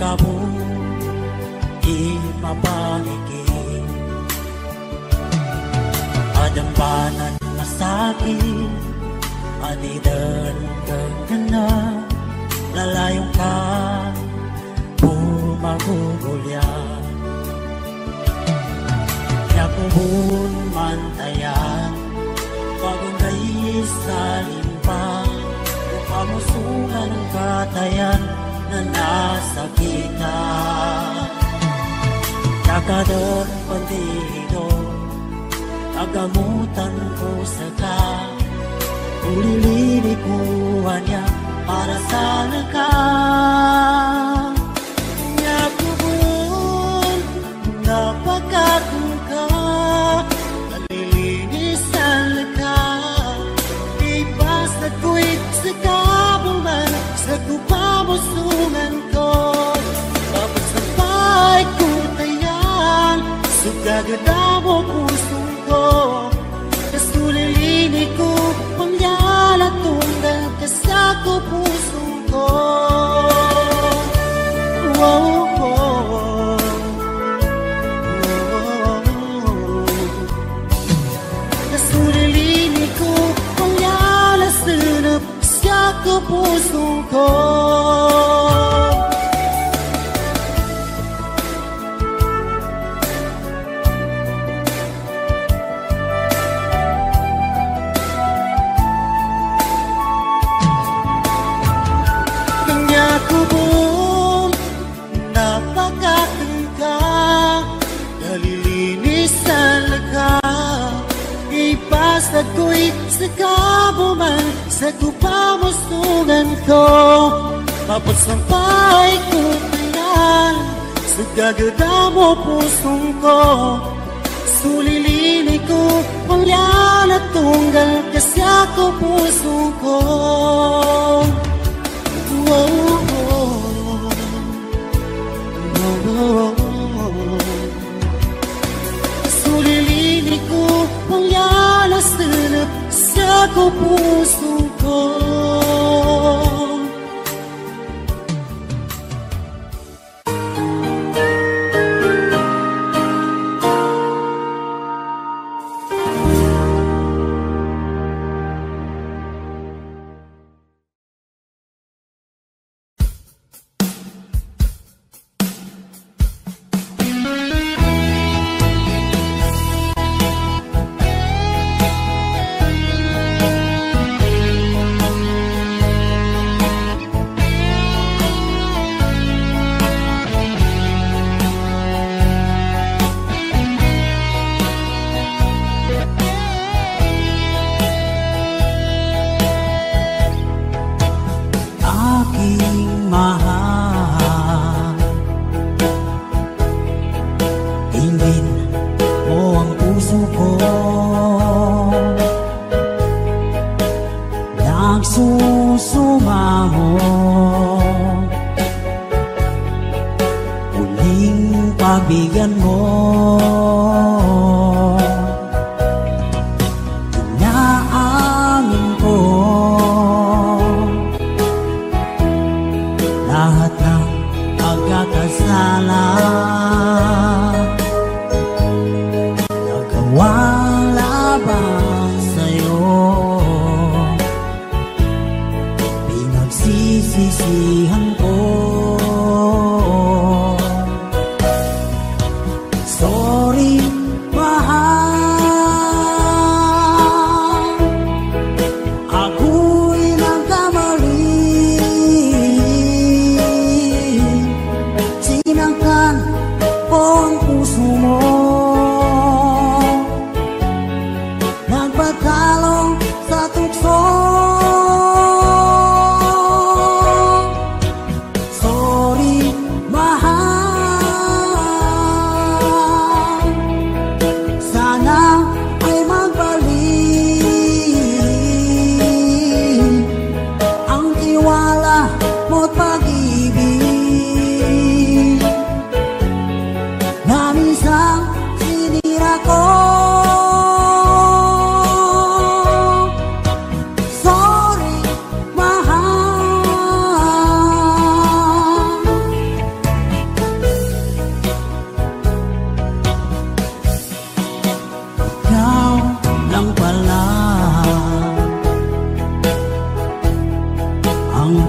kamu ipapangiging adampanan masakit adidan kagana lalayong ka bumagugulya yakubun mantayan pagunday sa limpang kamusungan ng katayan na nasa kita kakador pandido kagamutan ko sa ka ulilikuhan niya para sa naka yakubun napakakong ka nalilinisan ka ibas na ko'y sa kabuman sa kupamusungan ko papasampay ko tayan sugagada mo pusong ko kasulilini ko pamyala tunggal kasako pusong ko kasulilini ko pamyala sanap kasako pusong ko Yakubun napakakangka nalilinisan ka ipasad ko'y sa kabuman sa kupamusungan ko papasampay ko tayan sa gagada mo pusong ko sulilini ko pangyan at tunggal kasi ako pusong ko sulilini ko pangyan sanap sa pusong ko pagbigyan mo. Inaamin ko lahat ng pagkakasala, nagawang laban sa'yo, pinagsisisihan ko. Sorry, mahal, ako'y nagkamali. Sinangkan ko ang puso mo, nagpatalo sa tukso.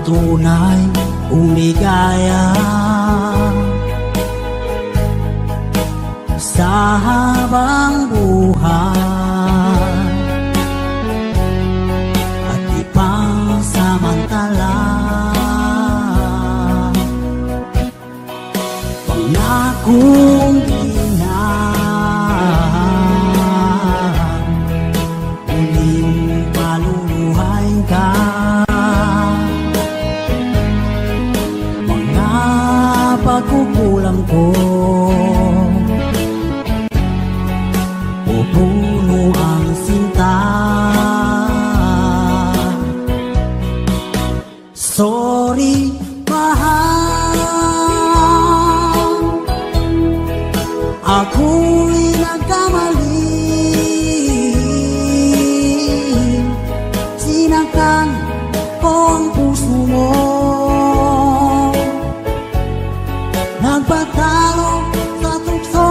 tunay kong ligaya sa habang buhay at ipangsamantala. Pangakong di na muling maluluhay ka. Mga pagkukulang ko pupuno ang sinta. Sorry, mahal, ako'y nagkamali. Sinaktan ko ang puso mo, nagpatalo sa tukso.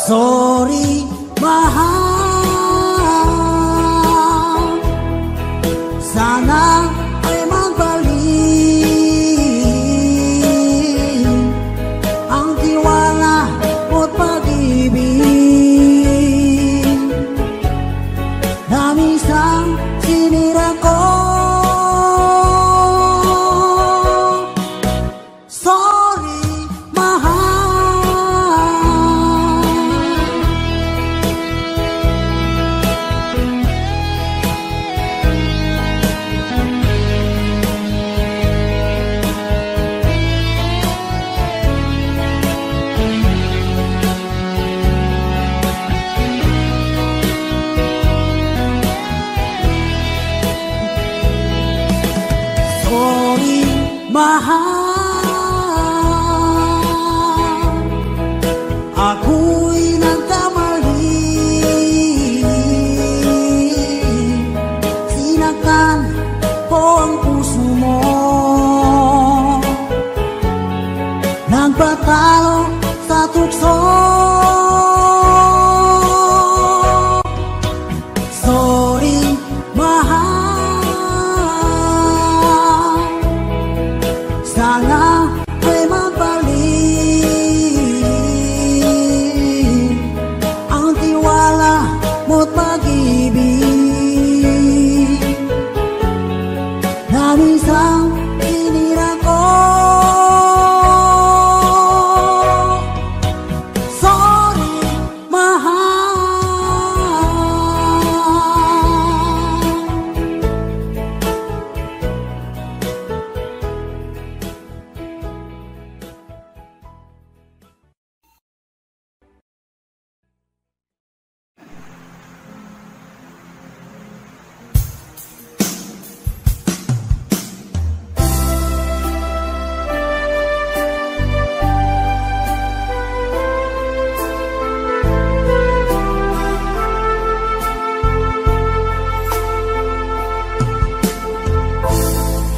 Sorry, mahal, sana ay magbalik ang tiwala mo't pag-ibig na minsan sinira ko. Sorry, mahal. Sorry, mahal, ako'y nagkamali. Sinaktan ko ang puso mo, nagpatalo sa tukso. Sorry, mahal, sana ay magbalik ang tiwala mo't pag-ibig na minsan sinira ko. Sorry, mahal.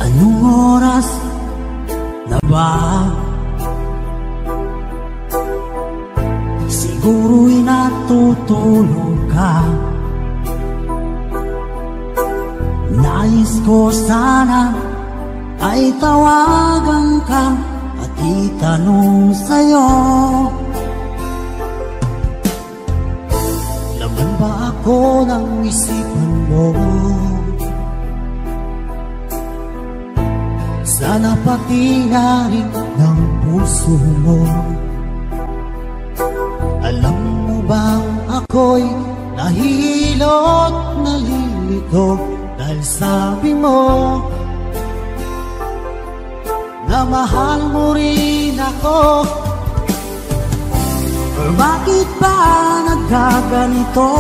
Anong oras na ba? Siguro'y natutulog ka. Nais ko sana ay tawagan ka at itanong sa'yo, laman ba ako ng isipan mo? Sana pati na rin ng puso mo. Alam mo bang ako'y nahihilot, nalilito dahil sabi mo na mahal mo rin ako. Or bakit ba nagkaganito?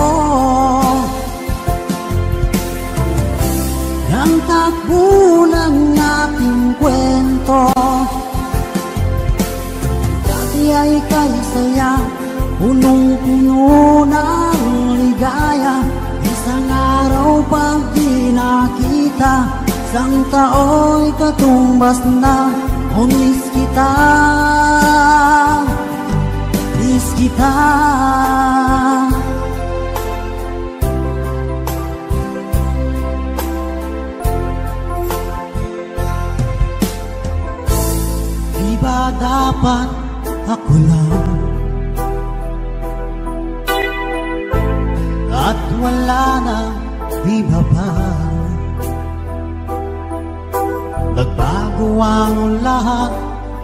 Ang takbo ng ating kwento, dati ay kay saya, punong-puno ng ligaya. Isang araw pag di nakita, isang tao'y katumbas na. Oh, miss kita, miss kita. dapat ako lang, at wala nang iba pa. Nagbago ang lahat,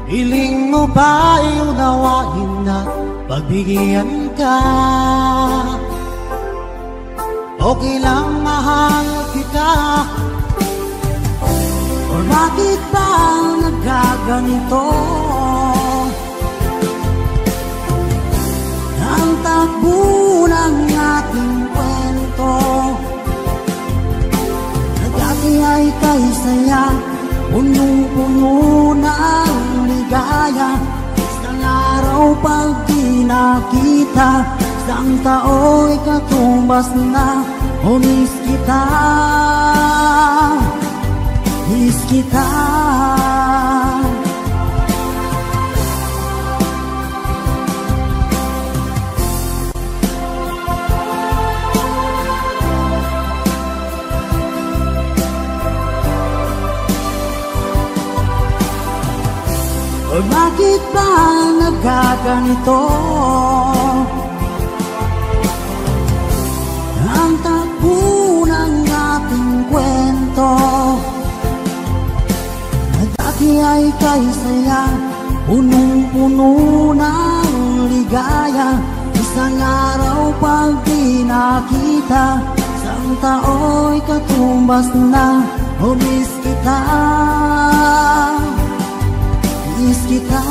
hiling mo ba'y unawain at pagbigyan ka? Okay lang mahal kita, or bakit ba nagkaganito? Ang takbo ng ating kwento, na dati ay kay saya, punong-puno ng ligaya. Isang araw pag di nakita, isang tao'y katumbas na. O miss kita, miss kita. O bakit ba nagkaganito? Ang takbo ng ating kwento, na dati ay kay saya, punong-puno ng ligaya. Isang araw pag di nakita, isang tao'y katumbas na. O miss kita, miss kita.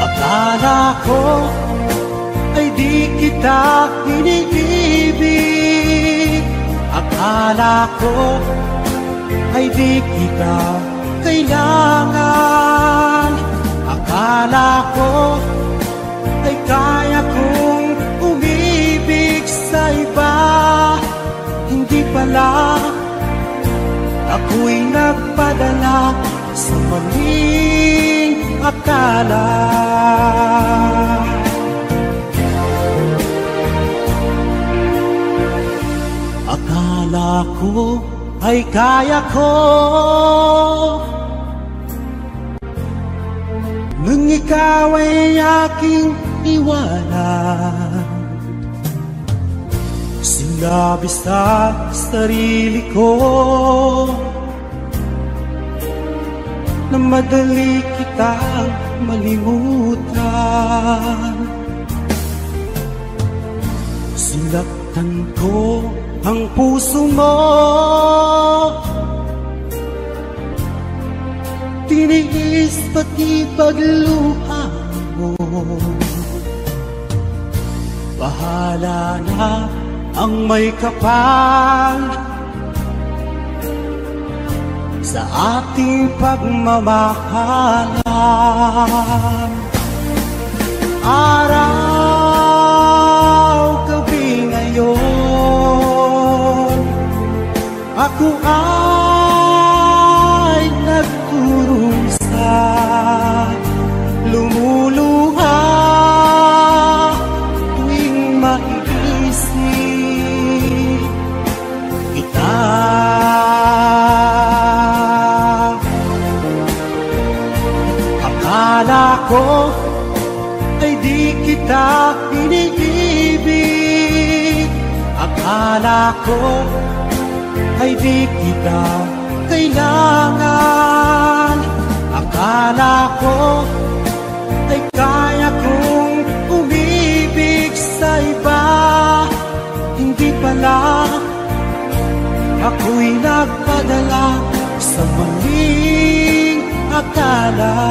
Akala ko ay di kita iniibig, akala ko ay di kita kailangan, akala ko ay kaya kong umibig sa iba. Hindi pala, ako'y nagpadala sa maling akala. Akala ko ay kaya ko, nung ikaw ay aking iwanan. Sinabi sa sarili ko na madali kitang malimutan. Sinaktan ko ang puso mo, tiniis pati pagluha mo. Bahala na ang may kapal sa ating pagmamahalan. Araw, gabi ngayon, ako ay nagkurusa, lumuluha tuwing maiisip kita. Akala ko ay di kita iniibig, akala ko ay di kita kailangan, akala ko ay kaya kong umibig sa iba. Hindi pala, ako'y nagpadala sa maling akala.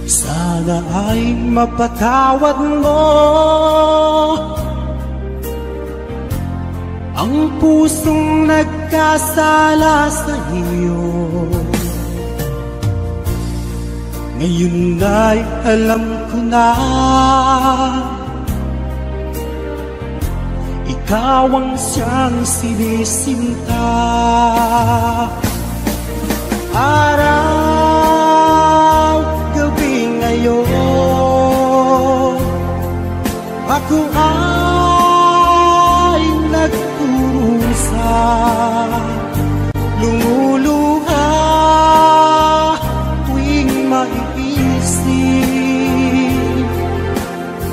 Sana ay mapatawad mo ang pusong nagkasala sa iyo. Ngayon ay alam ko na ikaw ang siyang sinisinta. Araw, gabi ngayon, ako ay nagkurusa, lumuluha tuwing maiisip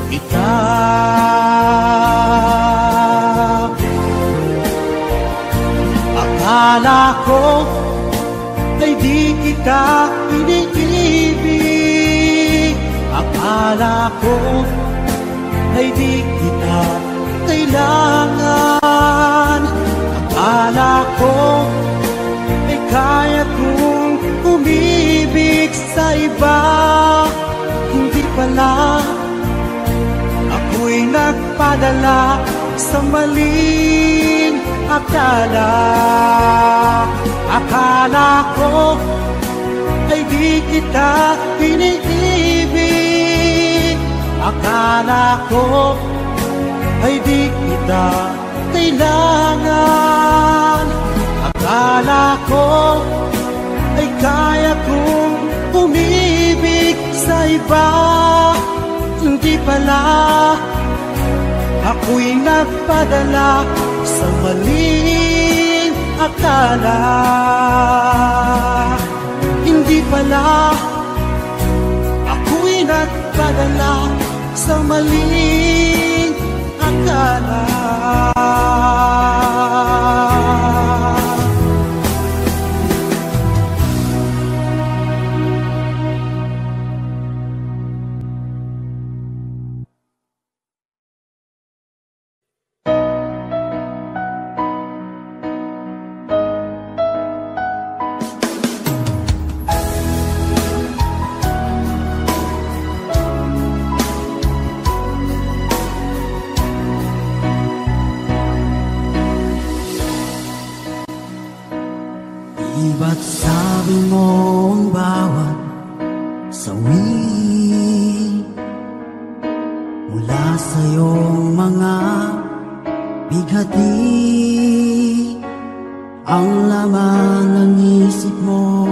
ikaw. Akala ko ay di kita iniibig, akala ko ay di kita kailangan, akala ko ay kaya kong umibig sa iba. Hindi pala, ako'y nagpadala sa maling akala. Akala ko ay di kita iniibig, akala ko ay di kita kailangan, akala ko ay kaya kong umibig sa iba. Hindi pala, ako'y nagpadala sa maling akala. Hindi pala, ako'y nagpadala sa maling akala. Ba't sabi mo ang bawat sawi mula sa iyong mga bighati, ang laman ng isip mo,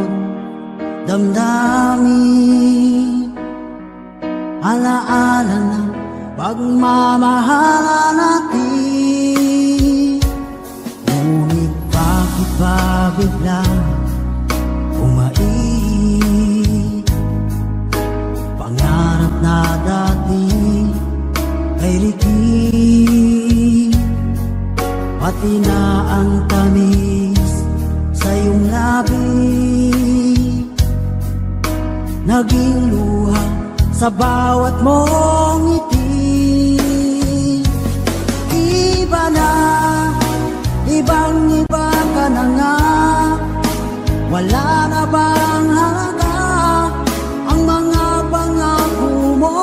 damdamin, alaala ng pagmamahala natin. Ngunit bakit ba biglang pangarap na dati ay likid, pati na ang tamis sa iyong labi, naging luha sa bawat mong ngiti. Iba na, ibang-iba ka na nga, wala na bang halaga ang mga pangako mo?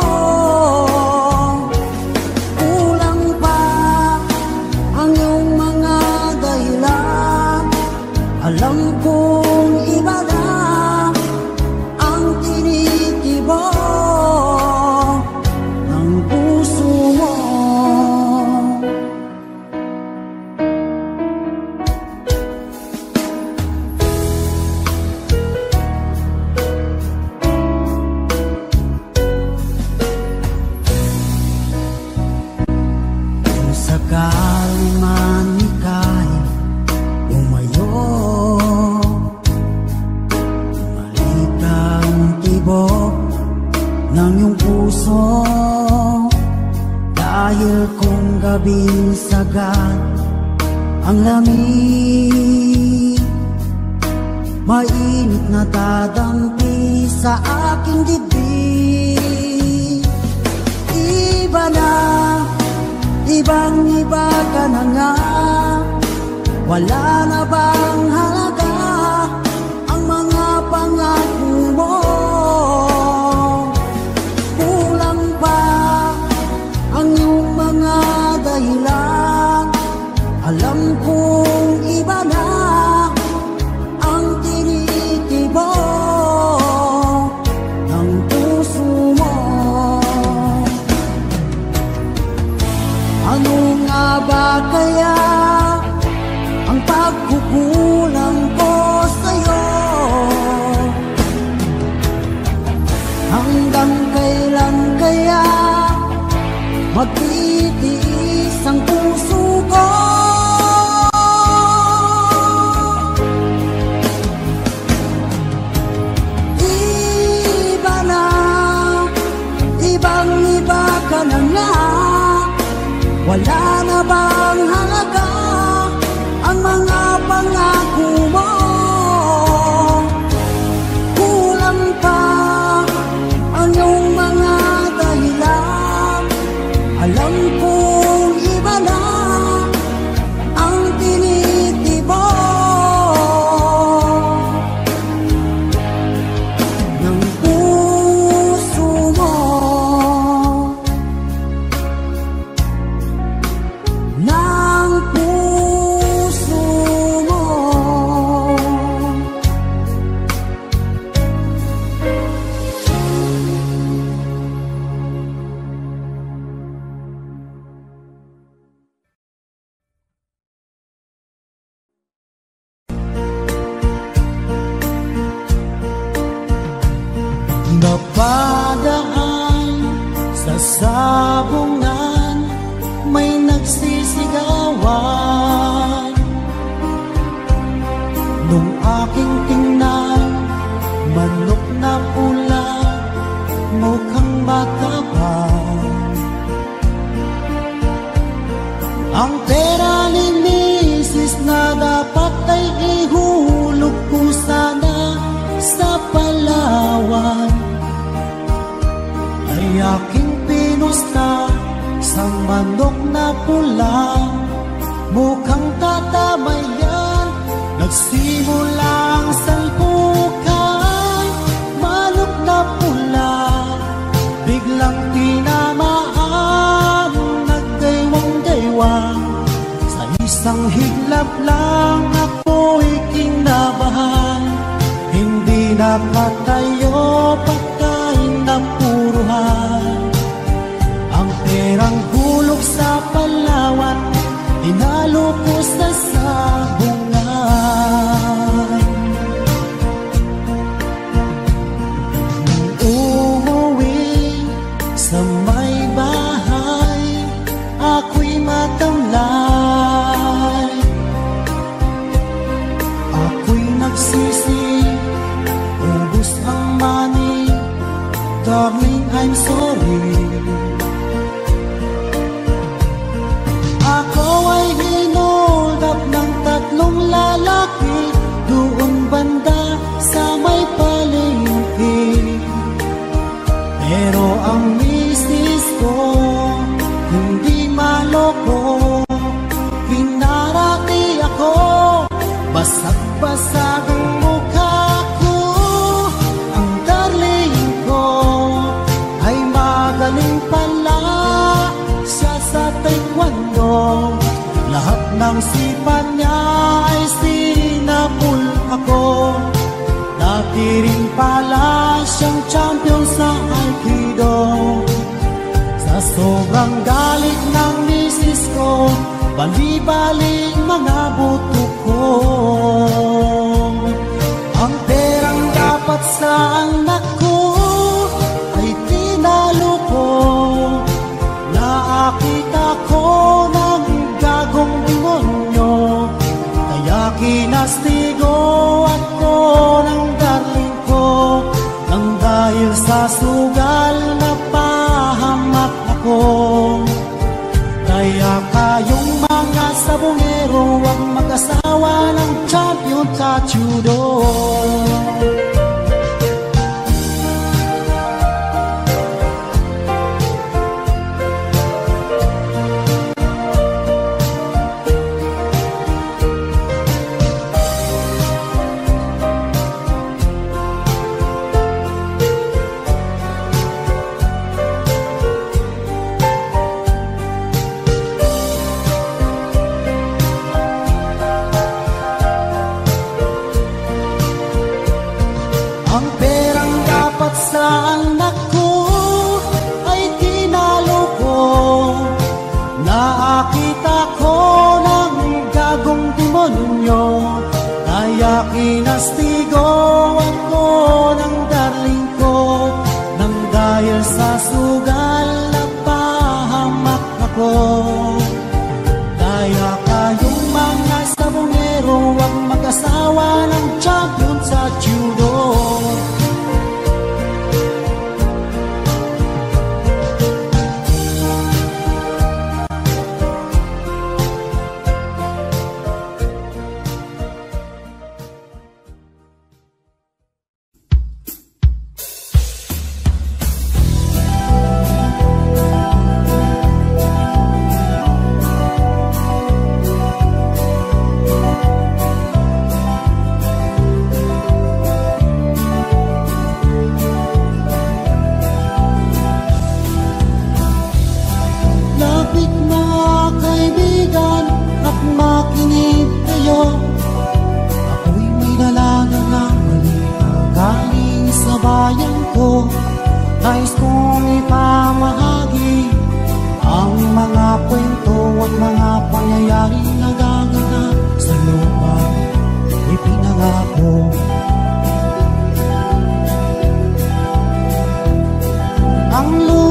Kulang pa ang iyong mga dahilan, alam kong iba na ang tinitibok ng puso mo. Sakali man ika'y umayo, bumalik ang tibok ng iyong puso, dahil kung gabing sagad ang lamig, mainit na dadampi sa aking dibdib. Iba na, ibang-iba ka na nga, wala na bang halaga ang mga pangako mo? Kulang pa ang iyong mga dahilan, alam kong iba na ang tinitibok ng magtitiis ang puso ko. Iba na, ibang-iba ka na nga. Wala na bang halaga ang mga pangako mo? Kulang pa ang iyong mga dahilan. Alam kong iba na ang tinitibok ng puso mo. Ng puso mo. Napadaan sa sabungan, may nagsisigawan. Nung aking tingnan, manok na pula, mukhang mataba. Ang pera ni Mrs. na dapat ay ihulog ko sana sa Palawan, ay aking pinusta sa manok na pula. Mukhang tatamayan, nagsimulang salpukan. Manok na pula, biglang tinamaan, nagdaywang-daywang. Sa isang higlap lang ako'y kinabahan. Hindi nakatayo pagkain na puruhan. Ang perang hulog sa Palawan, inalo ko sa sabungan. Nung umuwi sa may bahay, ako'y matamlay. Ako'y nagsisi, ubos ang money. Darling, I'm sorry. Ako ay hinold up ng 3 lalaki doon banda sa may palengke. Pero ang misis ko hindi maloko. Pinarati ako, basag-basag ang mukha ko. Ang darling ko ay magaling pala siya sa taekwondo. Lahat ng sipat niya ay sinapul ako. Dati rin pala siyang champion sa Aikido. Sa sobrang galit ng misis ko, bali-baling mga buto ko. Ang perang dapat sa anak ko ay tinalo ko. Nakakita ko ng gagong demonyo, kaya kinastigo ako ng darling ko. Nang dahil sa sugal na pahamak ako. Kaya kayong mga sabongero, huwag mag-asawa ng champion sa judo.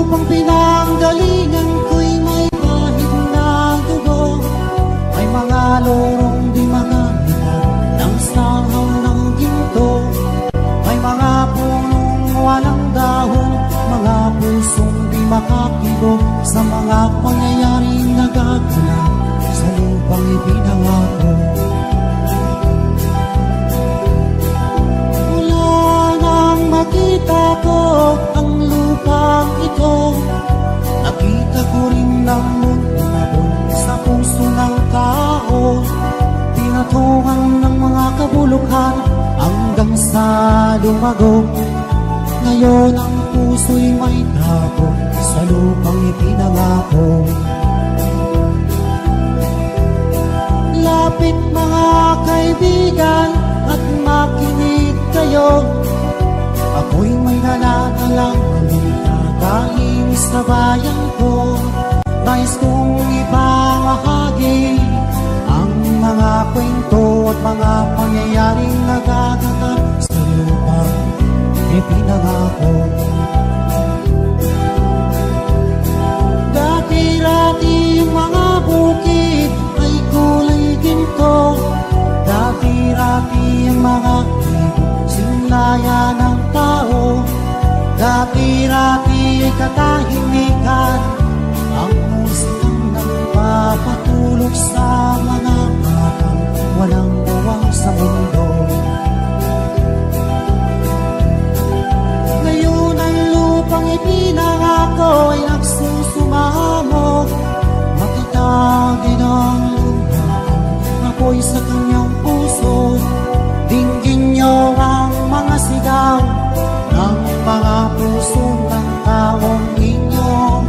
lupang pinanggalingan ko'y may kahit na dugo. May mga lorong di makalitan ng sahaw ng ginto. May mga punong walang dahon, mga pusong di makakibo sa mga pangyayaring nagaganap sa lupang ipinangako. Mula nang makita ko ang lupang ito, nakita ko rin ng muntabon sa puso ng tao. Pinatungan ng mga kabulukan hanggang sa lumago. Ngayon ang puso'y may tago sa lupang ipinangako. Lapit mga kaibigan at makinig kayo. Ako'y may naladalang balita galing sa bayan ko. Nais kong ipamahagi ang mga kwento at mga pangyayaring nagaganap sa lupang ipinangako. Dati-dati mga bukid ay kulay ginto. Dati-dati mga ibon sinlaya ng tao. Dati-dati ay katahimikan ang musikang nagpapatulog sa mga batang walang uwang sa mundo. Ngayon ang lupang ipinangako ay nagsusumamo. Matatagin ang lumaan ako'y sa kanyang puso. Dinggin niyo ang mga sigaw ng mga puso ng taong inyong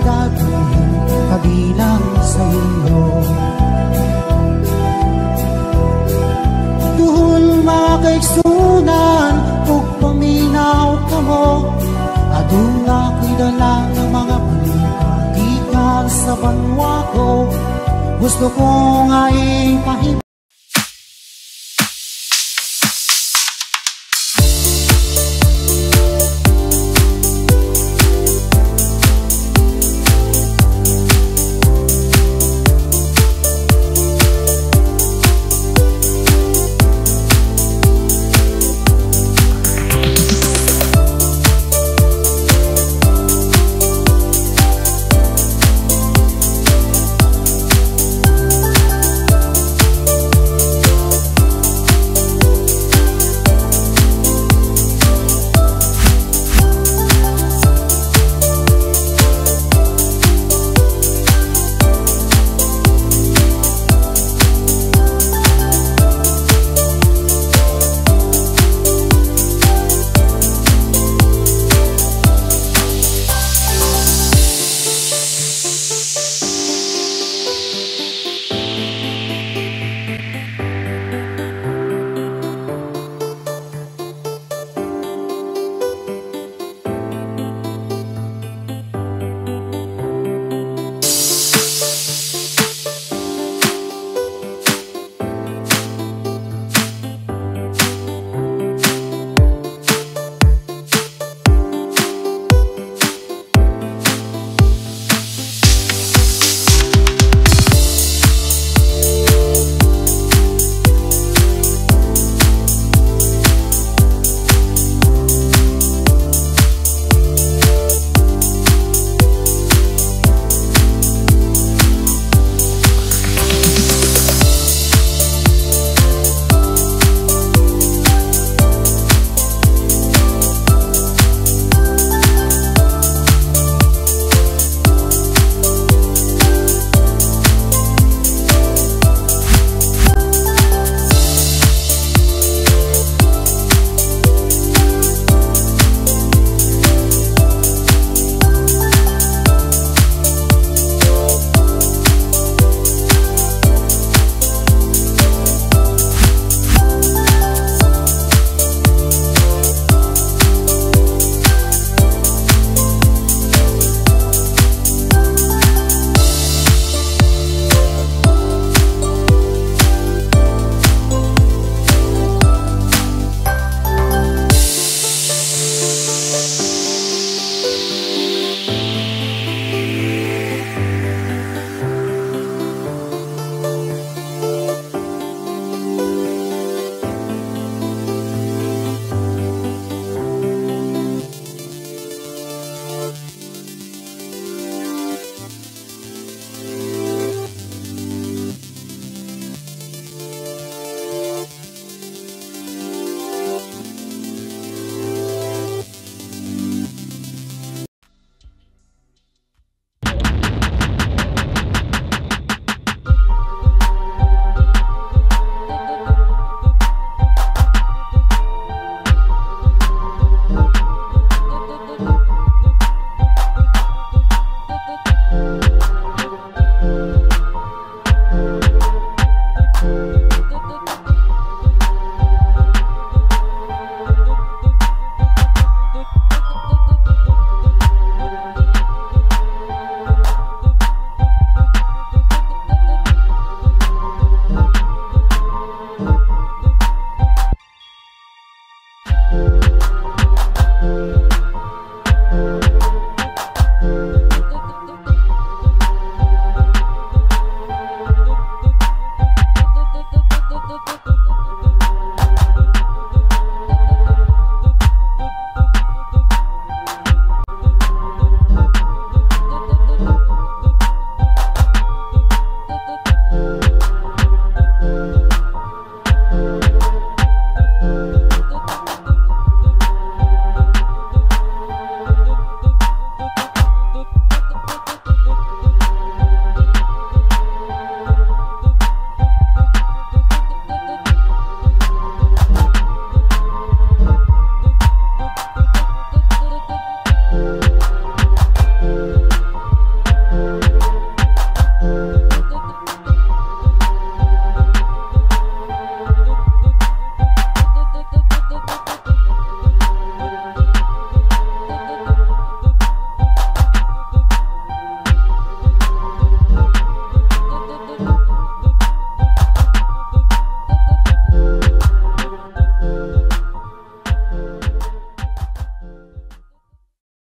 gagawin kabilang sa inyo. Duhol mga kaigsunan, kung paminaw ka mo, adunga ko'y dala ng mga balita gikan sa banwa ko. Gusto ko nga ipahip